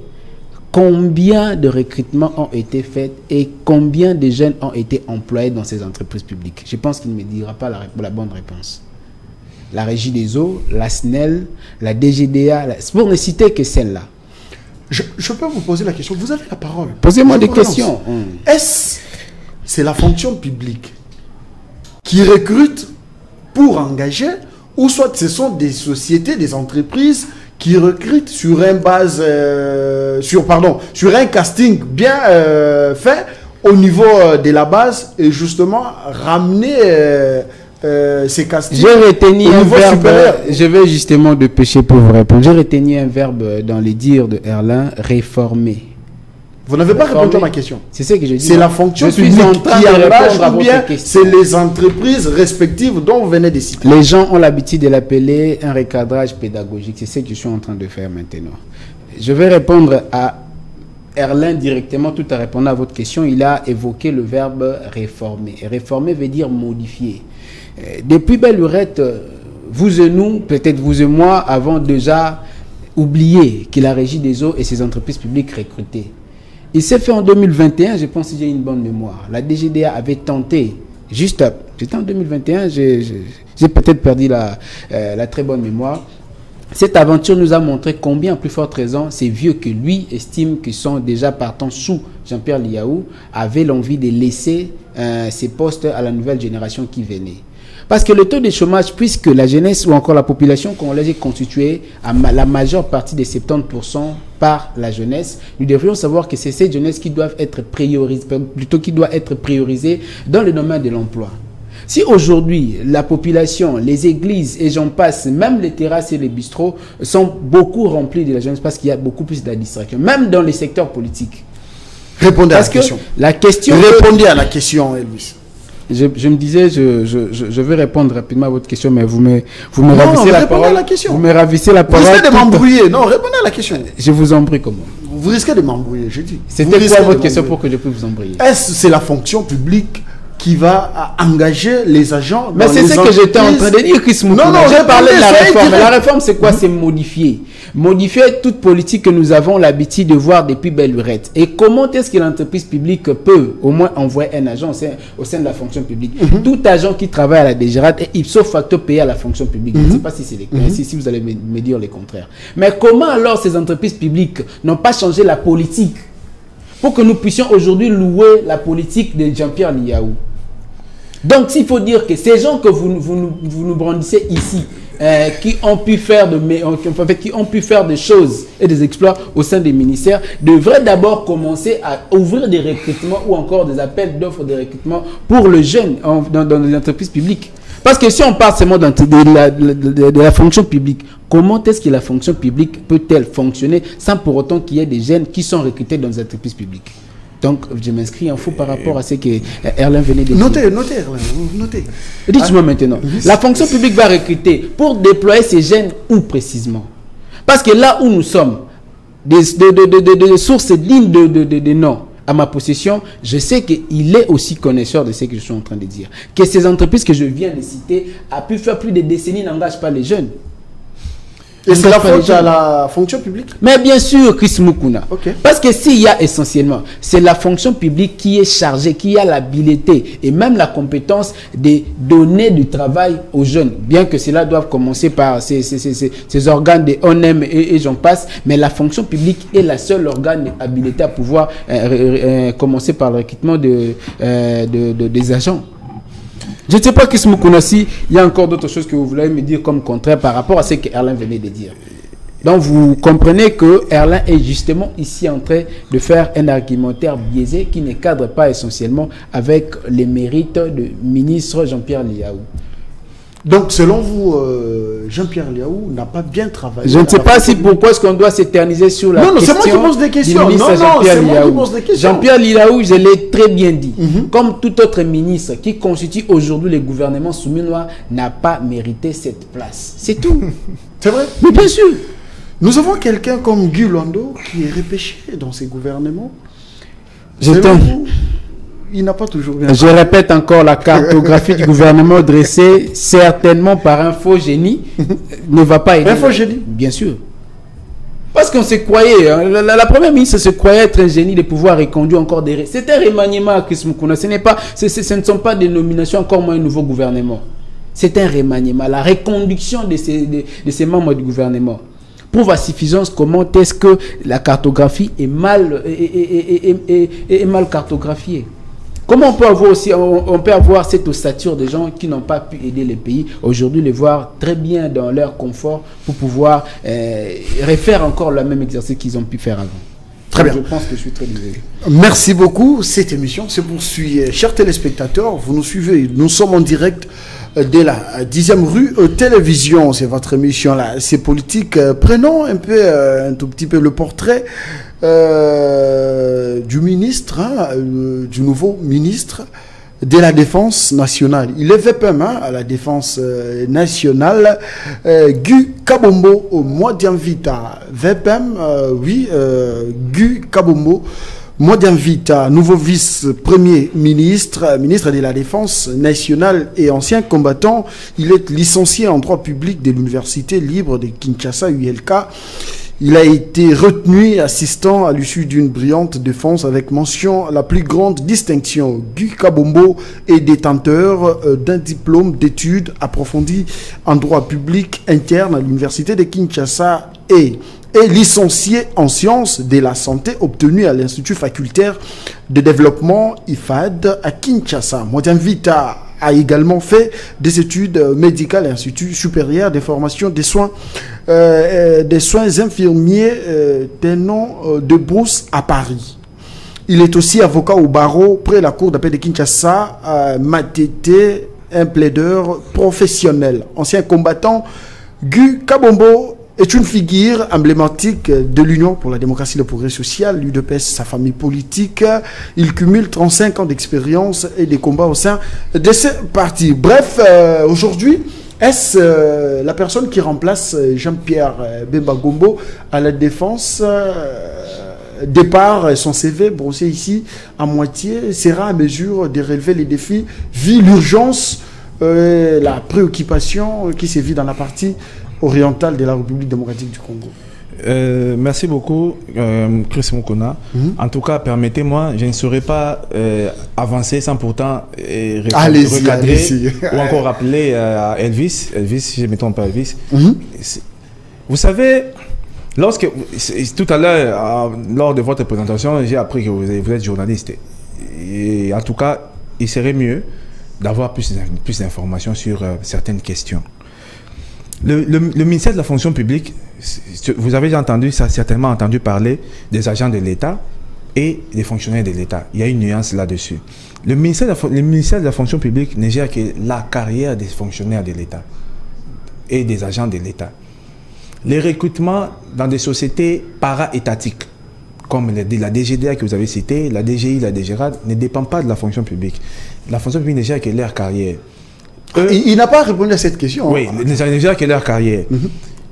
combien de recrutements ont été faits et combien de jeunes ont été employés dans ces entreprises publiques. Je pense qu'il ne me dira pas la bonne réponse. La Régie des eaux, la SNEL, la DGDA, pour ne citer que celle-là. Je peux vous poser la question. Vous avez la parole. Posez-moi des questions. C'est la fonction publique qui recrute pour engager, ou soit ce sont des sociétés, des entreprises qui recrutent sur un sur un casting bien fait au niveau de la base et justement ramener ces castings. J'ai retenu un verbe, je vais justement dépêcher pour vous répondre. J'ai retenu un verbe dans les dires de Erlin, réformer. Vous n'avez pas répondu à ma question. C'est ce que je dis. C'est la fonction publique qui engage ou bien c'est les entreprises respectives dont vous venez de citer. Les gens ont l'habitude de l'appeler un recadrage pédagogique. C'est ce que je suis en train de faire maintenant. Je vais répondre à Erlin directement tout en répondant à votre question. Il a évoqué le verbe réformer. Et réformer veut dire modifier. Depuis belle lurette, vous et nous, peut-être vous et moi, avons déjà oublié que la Régie des eaux et ses entreprises publiques recrutaient. Il s'est fait en 2021, je pense que j'ai une bonne mémoire. La DGDA avait tenté, c'était en 2021, j'ai peut-être perdu la très bonne mémoire. Cette aventure nous a montré combien, à plus forte raison, ces vieux que lui estime qu'ils sont déjà partants sous Jean-Pierre Liaou avaient l'envie de laisser ces postes à la nouvelle génération qui venait. Parce que le taux de chômage, puisque la jeunesse ou encore la population congolaise est constituée à la majeure partie de 70% par la jeunesse, nous devrions savoir que c'est cette jeunesse qui doit être priorisée dans le domaine de l'emploi. Si aujourd'hui, la population, les églises et j'en passe, même les terrasses et les bistrots sont beaucoup remplis de la jeunesse parce qu'il y a beaucoup plus de distraction, même dans les secteurs politiques. Répondez à la question. Répondez à la question, Elvis. Je me disais, je vais répondre rapidement à votre question, mais vous me ravissez la parole. Vous me ravissez la parole. Vous risquez de m'embrouiller. Non, répondez à la question. Je vous embrouille comment? Vous risquez de m'embrouiller, je dis. C'était quoi votre question pour que je puisse vous embrouiller? Est-ce que c'est la fonction publique qui va engager les agents? Mais c'est ce que j'étais en train de dire, Chris Moukouna. Non, j'ai parlé de la réforme. La réforme, c'est quoi? C'est modifier. Modifier toute politique que nous avons l'habitude de voir depuis belle lurette. Et comment est-ce que l'entreprise publique peut au moins envoyer un agent au sein de la fonction publique? Tout agent qui travaille à la DGRAT est ipso facto payé à la fonction publique. Je ne sais pas si c'est le cas, si vous allez me dire le contraire. Mais comment alors ces entreprises publiques n'ont pas changé la politique pour que nous puissions aujourd'hui louer la politique de Jean-Pierre Liaou? Donc, s'il faut dire que ces gens que vous nous brandissez ici, qui ont pu faire des choses et des exploits au sein des ministères, devraient d'abord commencer à ouvrir des recrutements ou encore des appels d'offres de recrutement pour le jeune dans les entreprises publiques. Parce que si on parle seulement de la fonction publique, comment est-ce que la fonction publique peut-elle fonctionner sans pour autant qu'il y ait des jeunes qui sont recrutés dans les entreprises publiques? Donc, je m'inscris en faux par rapport à ce que Erlin venait de dire. Notez, Erlin, notez. Dites-moi maintenant, la fonction publique va recruter pour déployer ces jeunes où précisément? Parce que là où nous sommes, des sources dignes de nom à ma possession, je sais qu'il est aussi connaisseur de ce que je suis en train de dire. Que ces entreprises que je viens de citer a pu faire plus de décennies n'engagent pas les jeunes. Et c'est la faute à la fonction publique? Mais bien sûr, Chris Moukouna. Parce que s'il y a essentiellement, c'est la fonction publique qui est chargée, qui a l'habilité et même la compétence de donner du travail aux jeunes. Bien que cela doive commencer par ces organes de ONEM et j'en passe, mais la fonction publique est la seule organe habilité à pouvoir commencer par le recrutement des agents. Je ne sais pas, Chris Moukouna, si il y a encore d'autres choses que vous voulez me dire comme contraire par rapport à ce que Erlin venait de dire. Donc vous comprenez que Erlin est justement ici en train de faire un argumentaire biaisé qui ne cadre pas essentiellement avec les mérites du ministre Jean-Pierre Liaou. Donc selon vous, Jean-Pierre Liaou n'a pas bien travaillé? Je ne sais pas si pourquoi est-ce qu'on doit s'éterniser sur la question. Non, c'est moi qui pose des questions. Jean-Pierre Liaou, je l'ai très bien dit. Comme tout autre ministre qui constitue aujourd'hui le gouvernement souminois n'a pas mérité cette place. C'est tout. C'est vrai? Mais bien sûr. Nous avons quelqu'un comme Guy Londo qui est repêché dans ces gouvernements. Il n'a pas toujours bien. Je répète encore, la cartographie du gouvernement dressée certainement par un faux génie ne va pas aider. Un faux génie? Bien sûr. Parce qu'on se croyait, hein, la première ministre se croyait être un génie de pouvoir reconduire encore des... C'est un remaniement à Chris Moukouna. Ce ne sont pas des nominations, encore moins un nouveau gouvernement. C'est un remaniement, la reconduction de ces membres du gouvernement. Prouve à suffisance comment est-ce que la cartographie est mal cartographiée. Comment on peut avoir cette ossature de gens qui n'ont pas pu aider le pays, aujourd'hui les voir très bien dans leur confort pour pouvoir refaire encore le même exercice qu'ils ont pu faire avant. Très bien. Je pense que je suis très désolé. Merci beaucoup. Cette émission se poursuit. Chers téléspectateurs, vous nous suivez. Nous sommes en direct de la 10e rue télévision. C'est votre émission là. C'est politique. Prenons un tout petit peu le portrait du ministre, du nouveau ministre de la Défense nationale. Il est VPM à la Défense nationale. Guy Kabombo au Modianvita. VPM, Guy Kabombo. Modianvita, nouveau vice-premier ministre, ministre de la Défense nationale et ancien combattant. Il est licencié en droit public de l'Université libre de Kinshasa, ULK. Il a été retenu assistant à l'issue d'une brillante défense avec mention la plus grande distinction. Guy Kabombo est détenteur d'un diplôme d'études approfondies en droit public interne à l'université de Kinshasa et licencié en sciences de la santé obtenu à l'Institut facultaire de développement IFAD à Kinshasa. Modian Vita a également fait des études médicales à l'Institut supérieur de formation des soins infirmiers tenant de Brousse à Paris. Il est aussi avocat au barreau près la cour d'appel de Kinshasa, Matete, un plaideur professionnel. Ancien combattant, Guy Kabombo est une figure emblématique de l'Union pour la démocratie et le progrès social, l'UDPS, sa famille politique. Il cumule 35 ans d'expérience et des combats au sein de ce parti. Bref, aujourd'hui, est-ce la personne qui remplace Jean-Pierre Bemba Gombo à la défense départ son CV brossé ici à moitié sera à mesure de relever les défis, vu l'urgence, la préoccupation qui sévit dans la partie orientale de la République démocratique du Congo. Merci beaucoup, Chris Mukona. En tout cas, permettez-moi, je ne saurais pas avancer sans pourtant recadrer ou encore rappeler à Elvis, si je ne me trompe pas, Elvis. Vous savez, tout à l'heure, lors de votre présentation, j'ai appris que vous êtes journaliste. Et en tout cas, il serait mieux d'avoir plus d'informations sur certaines questions. Le ministère de la fonction publique, vous avez déjà entendu, ça certainement entendu parler des agents de l'État et des fonctionnaires de l'État. Il y a une nuance là-dessus. Le ministère de la fonction publique ne gère que la carrière des fonctionnaires de l'État et des agents de l'État. Les recrutements dans des sociétés para-étatiques, comme la DGDA que vous avez cité, la DGI, la DGRAD, ne dépendent pas de la fonction publique. La fonction publique ne gère que leur carrière. Il n'a pas répondu à cette question. Oui, ne gère que leur carrière.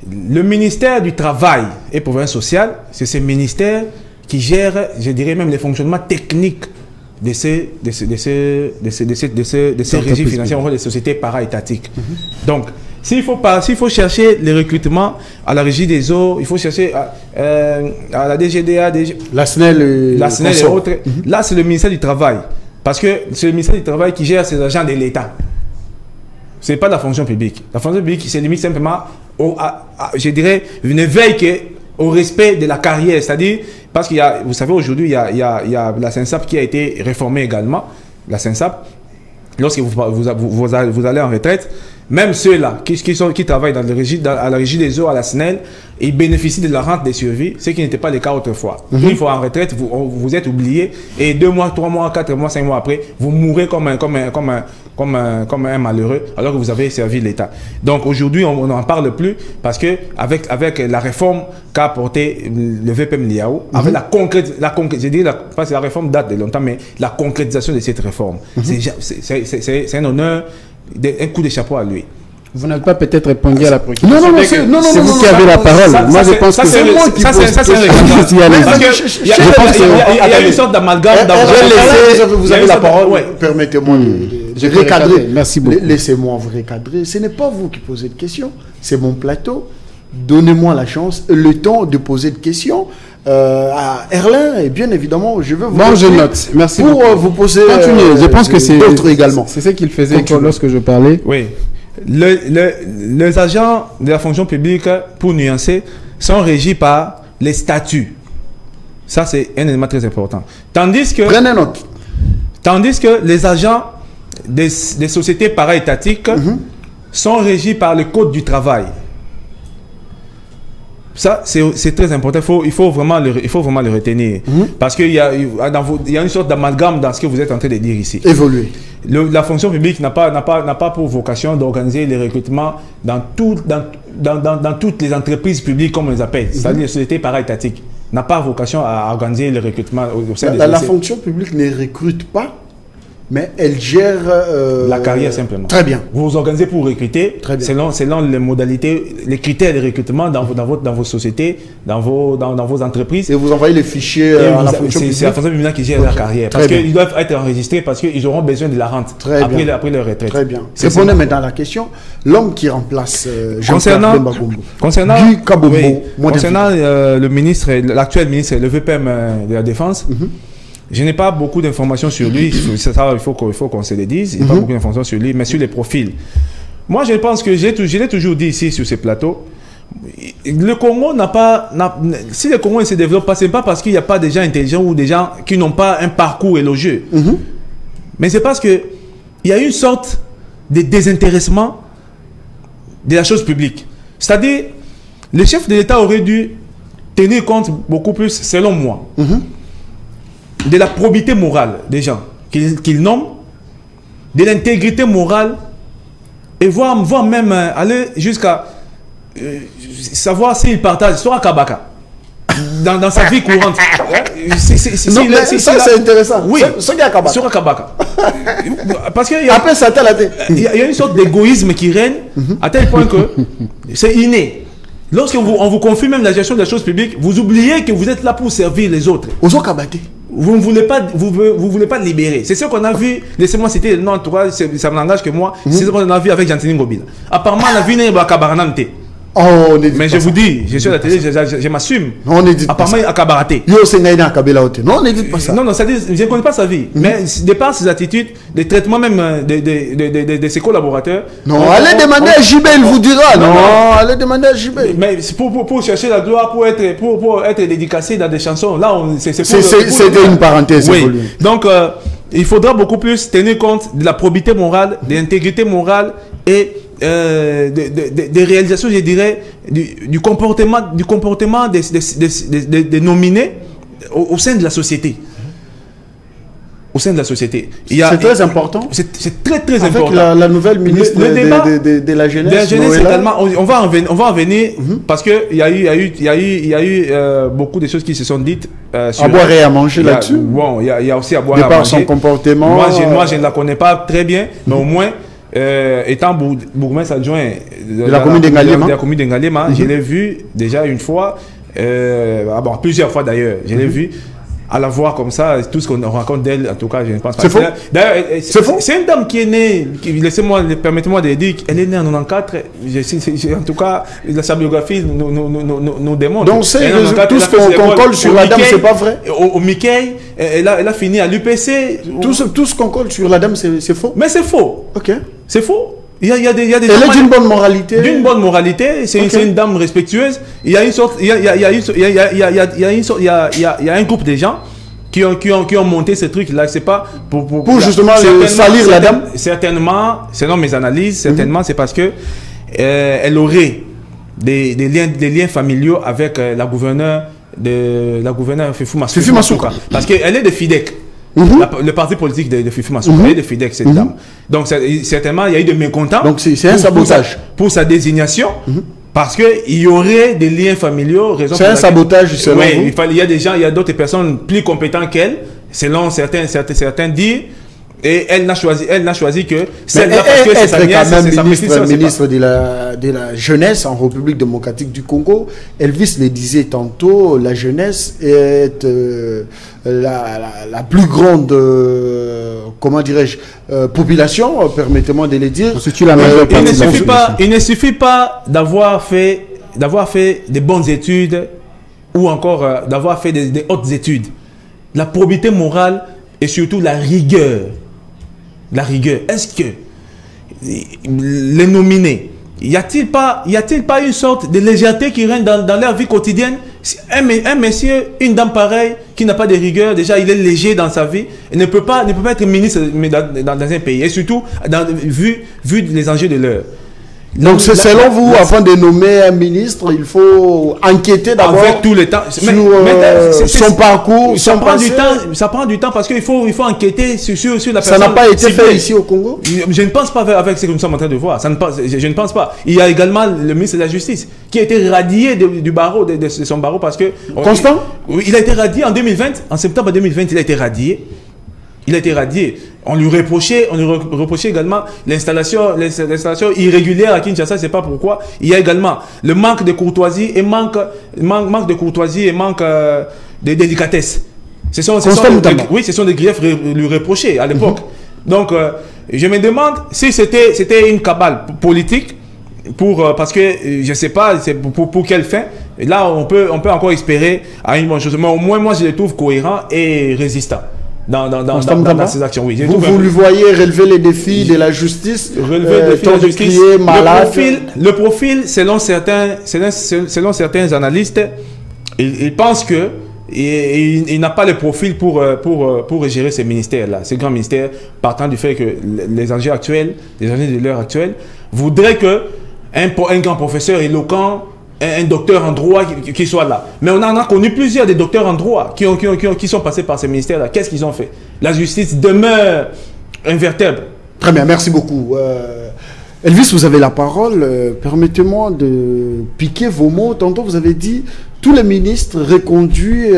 Le ministère du Travail et Progrès social, c'est ce ministère qui gère, je dirais même, les fonctionnements techniques de ces régimes financiers, des sociétés para-étatiques. Donc, s'il faut chercher les recrutements à la régie des eaux, il faut chercher à la DGDA, la SNEL et autres. Là, c'est le ministère du Travail. Parce que c'est le ministère du Travail qui gère ces agents de l'État. Ce n'est pas la fonction publique. La fonction publique se limite simplement, je dirais, une veille au respect de la carrière. C'est-à-dire, parce qu'il y a, vous savez, aujourd'hui, il y a la SINSAP qui a été réformée également. La SINSAP, lorsque vous allez en retraite, même ceux-là qui travaillent à la régie des eaux, à la SNEL, ils bénéficient de la rente de survie, ce qui n'était pas le cas autrefois. Une fois en retraite, vous êtes oublié et 2 mois, 3 mois, 4 mois, 5 mois après, vous mourrez comme un malheureux alors que vous avez servi l'État. Donc aujourd'hui, on n'en parle plus parce que avec la réforme qu'a apporté le VPM Liao, avec je dis parce que la réforme date de longtemps, mais la concrétisation de cette réforme, c'est un honneur, un coup de chapeau à lui. Vous n'avez pas peut-être répondu à la préoccupation. Non, c'est vous qui avez la parole. Moi, je pense que c'est moi qui pose la question. Il y a une sorte d'amalgame. Vous avez la parole. Permettez-moi de recadrer. Merci beaucoup. Laissez-moi vous recadrer. Ce n'est pas vous qui posez de questions. C'est mon plateau. Donnez-moi la chance, le temps de poser de questions. À Erlin, et bien évidemment, je veux vous je note. Merci pour beaucoup. vous poser je pense que c'est d'autres également. C'est ce qu'il faisait lorsque je parlais. Oui. Les agents de la fonction publique, pour nuancer, sont régis par les statuts. Ça, c'est un élément très important. Tandis Prenez note. Tandis que les agents des sociétés para-étatiques sont régis par le Code du travail. Ça, c'est très important. Il faut vraiment le retenir. Parce qu'il y a une sorte d'amalgame dans ce que vous êtes en train de dire ici. Évoluer. La fonction publique n'a pas pour vocation d'organiser les recrutements dans toutes les entreprises publiques, comme on les appelle, c'est-à-dire les sociétés para-étatiques. N'a pas vocation à organiser les recrutements au sein des La fonction publique ne recrute pas. mais elle gère la carrière simplement. Très bien. Vous vous organisez pour recruter selon les modalités, les critères de recrutement dans vos sociétés, dans vos entreprises. Et vous envoyez les fichiers à la fonction publique. C'est la fonction publique qui gère la carrière. Parce qu'ils doivent être enregistrés parce qu'ils auront besoin de la rente après leur retraite. Très bien. Répondez maintenant à la question. L'homme qui remplace Jean-Pierre Bemba Gombo. Concernant le ministre, l'actuel ministre, le VPM de la Défense, je n'ai pas beaucoup d'informations sur lui. Ça, il faut qu'on se le dise. Il n'y a pas beaucoup d'informations sur lui, mais sur les profils. Moi, je pense que je l'ai toujours dit ici sur ces plateaux. Le Congo si le Congo ne se développe pas, ce n'est pas parce qu'il n'y a pas des gens intelligents ou des gens qui n'ont pas un parcours élogieux. Mais c'est parce qu'il y a une sorte de désintéressement de la chose publique. C'est-à-dire, le chef de l'État aurait dû tenir compte beaucoup plus, selon moi, de la probité morale des gens qu'il nomme, de l'intégrité morale, et voire même aller jusqu'à savoir s'il partage, soit à Kabaka, dans sa vie courante. Ça, c'est intéressant. Oui, sur Kabaka. Parce qu'il y a une sorte d'égoïsme qui règne, à tel point que c'est inné. Lorsqu'on vous confie même la gestion des choses publiques, vous oubliez que vous êtes là pour servir les autres. Vous ne voulez pas, vous voulez pas libérer. C'est ce qu'on a vu. Laissez-moi citer le nom, en tout cas, ça m'engage que moi. C'est ce qu'on a vu avec Jantini Ngobila. Apparemment, on a vu Néba Kabaranante. Mais je vous dis, je suis à la télé, je m'assume. Apparemment, à Kabaraté. Non, on n'évite pas ça. Non, c'est-à-dire, je ne connais pas sa vie. Mais de par ses attitudes, les traitements même de ses collaborateurs. Non, allez demander à JB, il vous dira. Non, allez demander à JB. Mais pour chercher la gloire, pour être dédicacé dans des chansons, là, c'était une parenthèse. Oui. Donc, il faudra beaucoup plus tenir compte de la probité morale, de l'intégrité morale et des réalisations, je dirais, du comportement des nominés au sein de la société. Au sein de la société. C'est très important. C'est très important. Avec la nouvelle ministre de la jeunesse. De la jeunesse également. On va en venir parce qu'il y a eu beaucoup de choses qui se sont dites. À boire et à manger là-dessus. Bon, il y a aussi à boire et à manger. De par son comportement. Moi, je ne la connais pas très bien, mais au moins, étant bourgmestre adjoint de la commune d'Engalema, je l'ai vu déjà une fois, plusieurs fois d'ailleurs, je l'ai vu. À la voir comme ça, tout ce qu'on raconte d'elle, en tout cas, je ne pense pas. C'est faux. D'ailleurs, c'est une dame qui est née, permettez-moi de dire qu'elle est née en 94. En tout cas, sa biographie nous démontre. Donc, tout ce qu'on colle sur la dame, c'est pas vrai. Au Mickey, elle a fini à l'UPC. Tout ce qu'on colle sur la dame, c'est faux. Mais c'est faux. Ok. C'est faux. Il y a des elle est d'une bonne moralité. D'une bonne moralité, c'est une dame respectueuse. Il y a une sorte, il y a un groupe de gens qui ont monté ce truc-là. C'est pas pour justement salir la dame. Certainement, selon mes analyses, certainement c'est parce que elle aurait des liens familiaux avec la gouverneure Fifou Masuka. Parce qu'elle est de FIDEC. Le parti politique de Fifi Masuka, elle est de FIDEC, cette dame. Donc, certainement, il y a eu des mécontents. Donc, c'est un sabotage. Pour sa désignation, parce qu'il y aurait des liens familiaux. C'est un sabotage, selon vous. Il y a des gens, il y a d'autres personnes plus compétentes qu'elle, selon certains dires. Et elle n'a choisi que celle-là parce que c'est sa nièce, c'est sa ministre de la jeunesse en République démocratique du Congo. Elvis le disait tantôt, la jeunesse est la plus grande, comment dirais-je, population, permettez-moi de le dire. Il ne suffit pas d'avoir fait des bonnes études ou encore d'avoir fait des hautes études. La probité morale et surtout la rigueur. La rigueur. Est-ce que les nominés, y a-t-il pas une sorte de légèreté qui règne dans leur vie quotidienne? Un monsieur, une dame pareille, qui n'a pas de rigueur, déjà il est léger dans sa vie, il ne peut pas être ministre dans un pays. Et surtout, vu les enjeux de l'heure. Donc, selon vous, afin de nommer un ministre, il faut enquêter d'abord avec tout le temps sur son parcours, ça prend du temps parce qu'il faut enquêter sur la personne. Ça n'a pas été fait ici au Congo? Je ne pense pas avec ce que nous sommes en train de voir. Je ne pense pas. Il y a également le ministre de la Justice qui a été radié du barreau, de son barreau parce que... Constant? Oui, il a été radié en 2020. En septembre 2020, il a été radié. Il a été radié. On lui reprochait également l'installation irrégulière à Kinshasa. C'est pas pourquoi. Il y a également le manque de courtoisie et manque de délicatesse. Ce sont des griefs lui reprochés à l'époque. Donc, je me demande si c'était une cabale politique parce que je ne sais pas pour quelle fin. Et là, on peut encore espérer à une bonne chose. Mais au moins, moi, je les trouve cohérents et résistants dans ces actions. Oui, vous lui voyez relever les défis de la justice, relever les défis de la justice. Le profil, selon certains analystes, il pense que il n'a pas le profil pour gérer ces ministères-là, ces grands ministères, partant du fait que les enjeux de l'heure actuelle voudraient que un grand professeur éloquent, un docteur en droit qui soit là. Mais on en a connu plusieurs des docteurs en droit qui sont passés par ces ministères-là. Qu'est-ce qu'ils ont fait? La justice demeure invertèbre. Très bien, merci beaucoup. Elvis, vous avez la parole. Permettez-moi de piquer vos mots. Tantôt, vous avez dit tous les ministres reconduits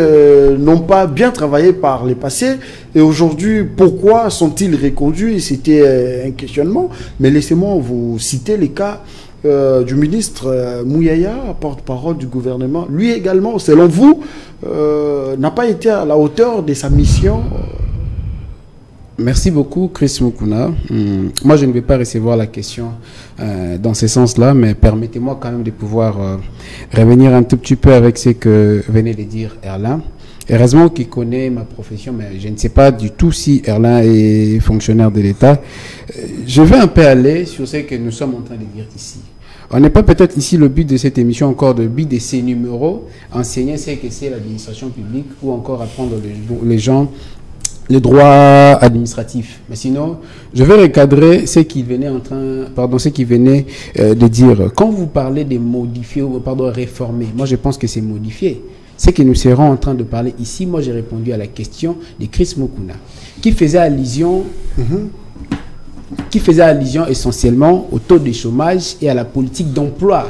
n'ont pas bien travaillé par les passés. Et aujourd'hui, pourquoi sont-ils reconduits? C'était un questionnement. Mais laissez-moi vous citer les cas du ministre Mouyaya, porte-parole du gouvernement. Lui également, selon vous, n'a pas été à la hauteur de sa mission. Merci beaucoup, Chris Mukuna. Moi, je ne vais pas recevoir la question dans ce sens-là, mais permettez-moi quand même de pouvoir revenir un tout petit peu avec ce que venait de dire Erlin. Heureusement qu'il connaît ma profession, mais je ne sais pas du tout si Erlin est fonctionnaire de l'État. Je vais un peu aller sur ce que nous sommes en train de dire ici. On n'est pas peut-être ici le but de cette émission encore, le but de ces numéros, enseigner ce que c'est l'administration publique ou encore apprendre les gens le droit administratif. Mais sinon, je vais recadrer ce qu'il venait de dire. Quand vous parlez de modifier ou réformer, moi je pense que c'est modifier. Ce que nous serons en train de parler ici, moi j'ai répondu à la question de Chris Mukuna, qui faisait allusion essentiellement au taux de chômage et à la politique d'emploi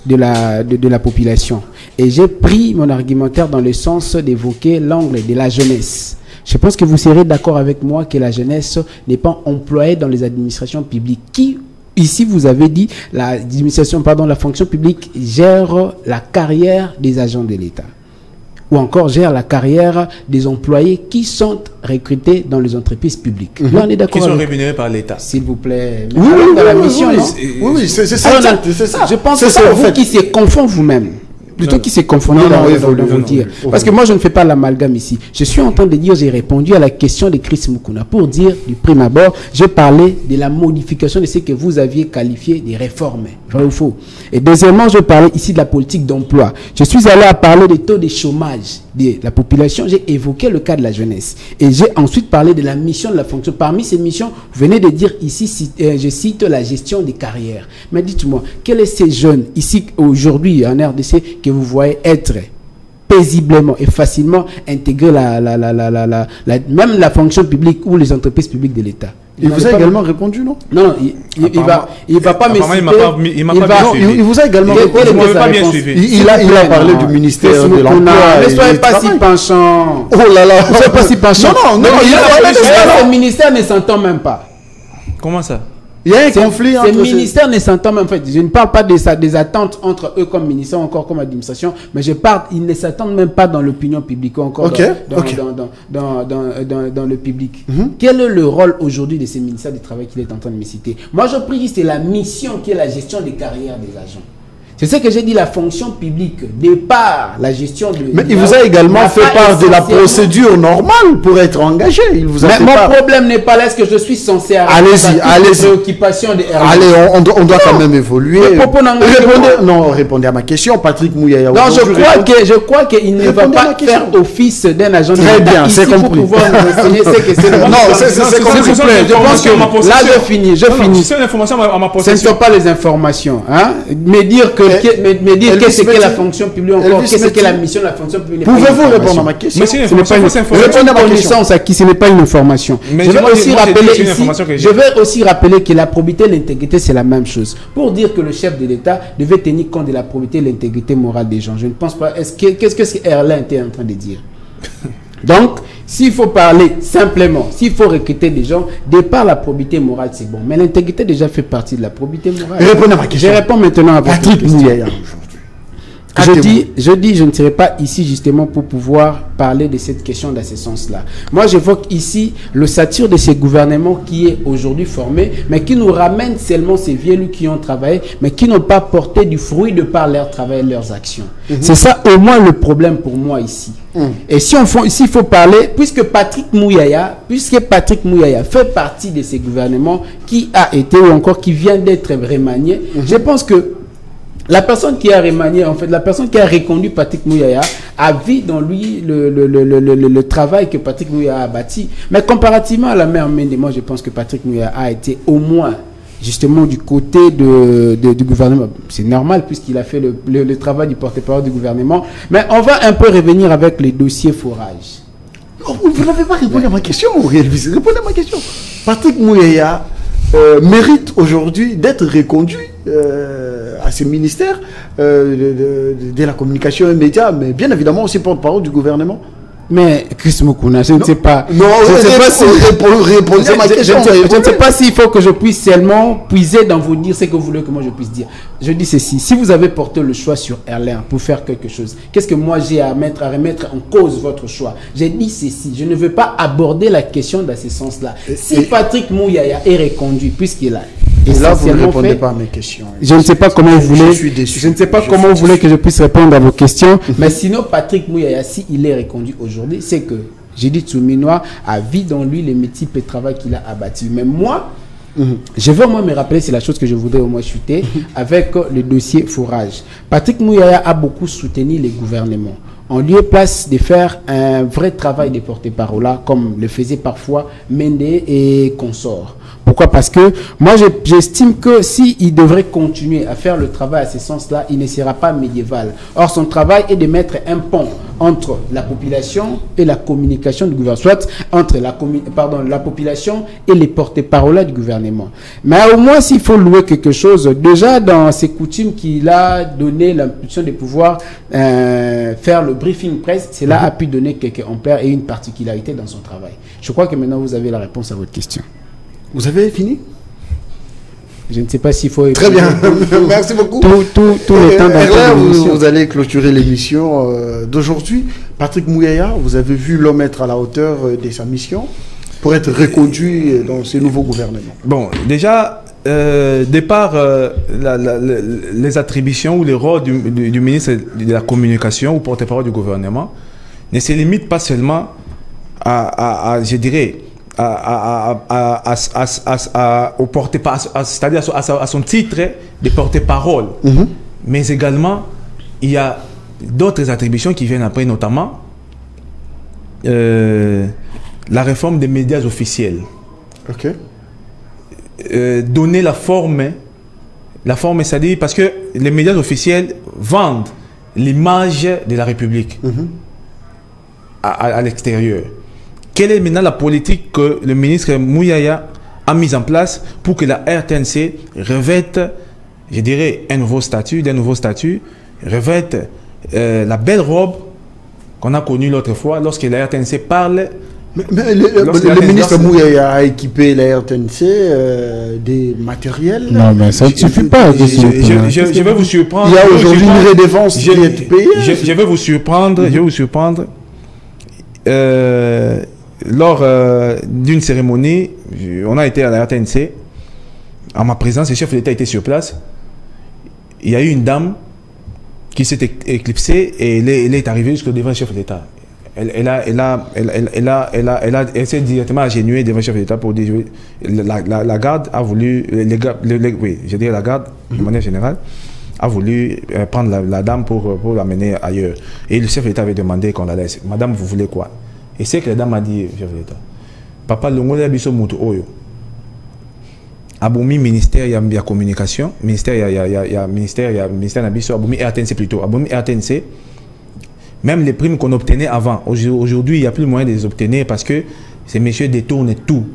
de la population. Et j'ai pris mon argumentaire dans le sens d'évoquer l'angle de la jeunesse. Je pense que vous serez d'accord avec moi que la jeunesse n'est pas employée dans les administrations publiques. Ici, vous avez dit, la fonction publique gère la carrière des agents de l'État. Ou encore gère la carrière des employés qui sont recrutés dans les entreprises publiques. Là, on est d'accord. Qui sont rémunérés par l'État. S'il vous plaît. Oui, c'est ça. Je pense que c'est vous qui se confond vous-même. Plutôt qui s'est confondu dans vous dire. Parce que moi, je ne fais pas l'amalgame ici. Je suis en train de dire, j'ai répondu à la question de Chris Mukuna pour dire, du prime abord, j'ai parlé de la modification de ce que vous aviez qualifié de réformes. Vrai ou faux? Et deuxièmement, je parlais ici de la politique d'emploi. Je suis allé à parler des taux de chômage de la population. J'ai évoqué le cas de la jeunesse. Et j'ai ensuite parlé de la mission de la fonction. Parmi ces missions, vous venez de dire ici, je cite la gestion des carrières. Mais dites-moi, quels sont ces jeunes ici, aujourd'hui, en RDC, que vous voyez être paisiblement et facilement intégrer même la fonction publique ou les entreprises publiques de l'État? Il vous a également répondu, non? Non, il va pas me citer. Il vous a également répondu. Il a parlé du ministère de l'Emploi. Ne soyez pas si penchant. Oh là là. Ne soyez pas si penchant. Non, il a parlé de ça. Le ministère ne s'entend même pas. Comment ça? Il y a un conflit entre ces ministères ne s'entendent même pas. Je ne parle pas des attentes entre eux comme ministère, encore comme administration, mais je parle, ils ne s'attendent même pas dans l'opinion publique, encore dans le public. Quel est le rôle aujourd'hui de ces ministères du travail qu'il est en train de me citer? Moi, je prie, c'est la mission qui est la gestion des carrières des agents. C'est ce que j'ai dit, la fonction publique, départ, la gestion de... Mais il vous a également fait part de la procédure normale pour être engagé. Il vous a mais fait mon part... problème n'est pas là, est-ce que je suis censé allez-y. préoccupations des RDC. Allez, on doit quand même évoluer. Répondez à ma question, Patrick Mouyaya. Non, je crois qu'il ne va pas faire office d'un agent de l'État. Très bien, c'est compris. Pour pouvoir nous enseigner ce que c'est. Non, c'est compris. Je pense que là, je finis. C'est une information à ma possession. Ce ne sont pas les informations. Mais dire que qu'est-ce que la fonction publique encore, qu'est-ce que la mission de la fonction publique. Pouvez-vous répondre à ma question? Ce n'est pas une connaissance acquise, ce n'est pas une information. Je vais aussi rappeler que la probité et l'intégrité, c'est la même chose. Pour dire que le chef de l'État devait tenir compte de la probité et l'intégrité morale des gens. Je ne pense pas. Qu'est-ce que Erlin était en train de dire? Donc, S'il faut parler simplement, s'il faut recruter des gens, départ la probité morale, c'est bon. Mais l'intégrité déjà fait partie de la probité morale. Répondez à ma question. Je réponds maintenant à Patrick Mouyaya. Je ne serai pas ici justement pour pouvoir parler de cette question dans ce sens-là. Moi, j'évoque ici le satire de ces gouvernements qui est aujourd'hui formé, mais qui nous ramène seulement ces vieux qui ont travaillé, mais qui n'ont pas porté du fruit de par leur travail et leurs actions. C'est ça au moins le problème pour moi ici. Et si il faut parler, puisque Patrick Mouyaya fait partie de ces gouvernements qui a été ou encore qui vient d'être remanié, je pense que la personne qui a remanié, en fait, la personne qui a reconduit Patrick Mouyaya a vu dans lui le travail que Patrick Mouyaya a bâti. Mais comparativement à la mère Mende, moi je pense que Patrick Mouyaya a été au moins justement du côté du gouvernement. C'est normal puisqu'il a fait le travail du porte-parole du gouvernement. Mais on va un peu revenir avec les dossiers forage. Vous n'avez pas répondu à ma question, répondez à ma question. Patrick Mouyaya mérite aujourd'hui d'être reconduit à ce ministère de la communication et médias, mais bien évidemment aussi porte-parole du gouvernement. Mais Chris Mukuna, je ne sais pas. Non, je ne sais pas si répondez à ma question. Je ne sais pas s'il faut que je puisse seulement puiser dans vous dire ce que vous voulez que moi je puisse dire. Je dis ceci, si vous avez porté le choix sur Erlin pour faire quelque chose, qu'est-ce que moi j'ai à remettre en cause votre choix? J'ai dit ceci, je ne veux pas aborder la question dans ce sens-là. Si Patrick Mouyaya est reconduit, puisqu'il a... Et là, vous ne répondez pas à mes questions. Je ne sais pas comment vous voulez. Je suis déçu. Je ne sais pas comment vous voulez que je puisse répondre à vos questions. Mais sinon, Patrick Mouyaya, s'il est reconduit aujourd'hui, c'est que Judith Souminois a vu dans lui les multiples travaux qu'il a abattus. Mais moi, je veux au moins me rappeler, c'est la chose que je voudrais au moins chuter, avec le dossier forage. Patrick Mouyaya a beaucoup soutenu les gouvernements. En lieu et place de faire un vrai travail de porte-parole, comme le faisait parfois Mende et consorts. Pourquoi? Parce que moi, j'estime que s'il devrait continuer à faire le travail à ce sens-là, il ne sera pas médiéval. Or, son travail est de mettre un pont entre la population et la communication du gouvernement, soit entre la population et les porte-parole du gouvernement. Mais au moins, s'il faut louer quelque chose, déjà dans ses coutumes qu'il a donné l'impulsion de pouvoir faire le briefing presse, cela a pu donner quelques ampères et une particularité dans son travail. Je crois que maintenant, vous avez la réponse à votre question. Vous avez fini? Je ne sais pas s'il faut... Très bien, merci beaucoup. Tout le temps là, vous allez clôturer l'émission d'aujourd'hui. Patrick Mouyaya, vous avez vu l'homme être à la hauteur de sa mission pour être reconduit dans ce nouveau gouvernement. Bon, déjà, départ, les attributions ou les rôles du ministre de la Communication ou porte-parole du gouvernement ne se limitent pas seulement je dirais, au c'est-à-dire à son titre de porte-parole. Mais également, il y a d'autres attributions qui viennent après, notamment la réforme des médias officiels. Ok. Donner la forme, c'est-à-dire parce que les médias officiels vendent l'image de la République à l'extérieur. Quelle est maintenant la politique que le ministre Mouyaya a mise en place pour que la RTNC revête, je dirais, d'un nouveau statut, revête la belle robe qu'on a connue l'autre fois lorsque la RTNC parle. Mais le ministre Mouyaya a équipé la RTNC des matériels. Non, mais ça ne suffit pas. Je vais vous surprendre. Il y a aujourd'hui une redéfense qui est payée. Je vais vous surprendre. Je vais vous surprendre. Lors d'une cérémonie, on a été à la RTNC. En ma présence, le chef de l'État était sur place. Il y a eu une dame qui s'est éclipsée et elle est arrivée jusqu'au devant le chef de l'État. Elle s'est directement agenouillée devant le chef de l'État pour dire la garde a voulu, la garde, de manière générale, a voulu prendre la dame pour l'amener ailleurs. Et le chef de l'État avait demandé qu'on la laisse. Madame, vous voulez quoi? Et c'est que la dame a dit, chef de l'État, papa, le ngole biso mutu oyo. Aboumi ministère, il y a communication, ministère, il y a ministère nabiso, aboumi RTNC plutôt, aboumi RTNC. Même les primes qu'on obtenait avant, aujourd'hui, il n'y a plus moyen de les obtenir parce que ces messieurs détournent tout.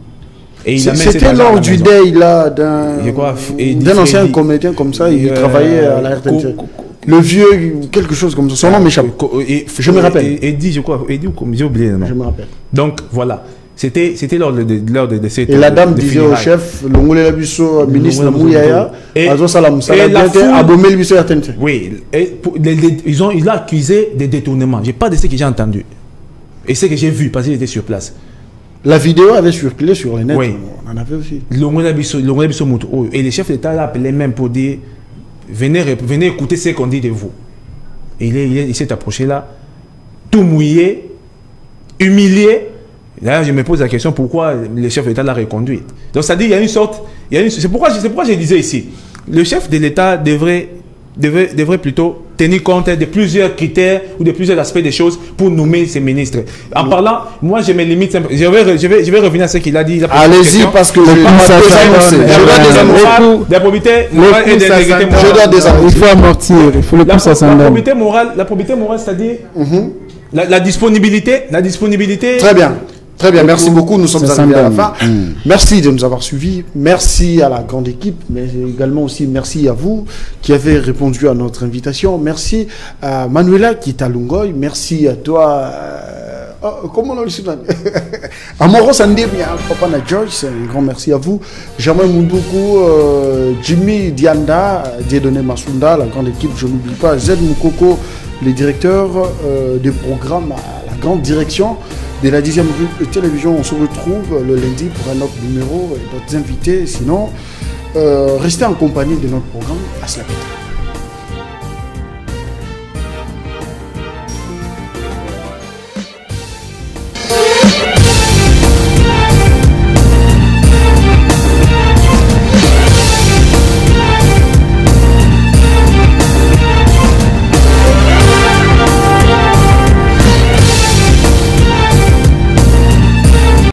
C'était lors du day d'un ancien comédien comme ça, il travaillait à la RTNC. Le vieux, quelque chose comme ça. Son nom m'échappe. Je me rappelle. Eddie, je crois. Eddie, j'ai oublié le nom. Je me rappelle. Donc, voilà. C'était lors de cette... Et la dame disait au chef, Longole Labisso, ministre Mouyaya, Azo Salam, oui, il a accusé des détournements. Je n'ai pas de ce que j'ai entendu. Et ce que j'ai vu, parce qu'il était sur place. La vidéo avait circulé sur les net. Oui. On en avait aussi. Et les chefs d'État l'appelaient même pour dire, venez écouter ce qu'on dit de vous. Et il s'est approché là, tout mouillé, humilié. Là, je me pose la question pourquoi le chef de l'État l'a reconduit. Donc, ça dit, il y a une sorte. C'est pourquoi je disais ici, le chef de l'État devrait plutôt tenir compte de plusieurs critères ou de plusieurs aspects des choses pour nommer ses ministres. En parlant, moi, je me limite. Je vais revenir à ce qu'il a dit. Allez-y, parce que je dois la probité morale et d'intégrité morale. Je dois désannoncer. Il faut amortir, il faut le plus à s'en La probité morale, c'est-à-dire la disponibilité. Très bien. Très bien, merci beaucoup. Nous sommes arrivés à la fin. Merci de nous avoir suivis. Merci à la grande équipe, mais également aussi merci à vous qui avez répondu à notre invitation. Merci à Manuela qui est à Lungoy. Merci à toi. Comment on le dit? Amoro Sandemia, Papa na George, un grand merci à vous. Germain Moundoukou, Jimmy Dianda, Dieudonné Masunda, la grande équipe, je n'oublie pas, Zed Moukoko, les directeurs des programmes à la grande direction de la 10e rue de télévision. On se retrouve le lundi pour un autre numéro et d'autres invités. Sinon, restez en compagnie de notre programme. À cela.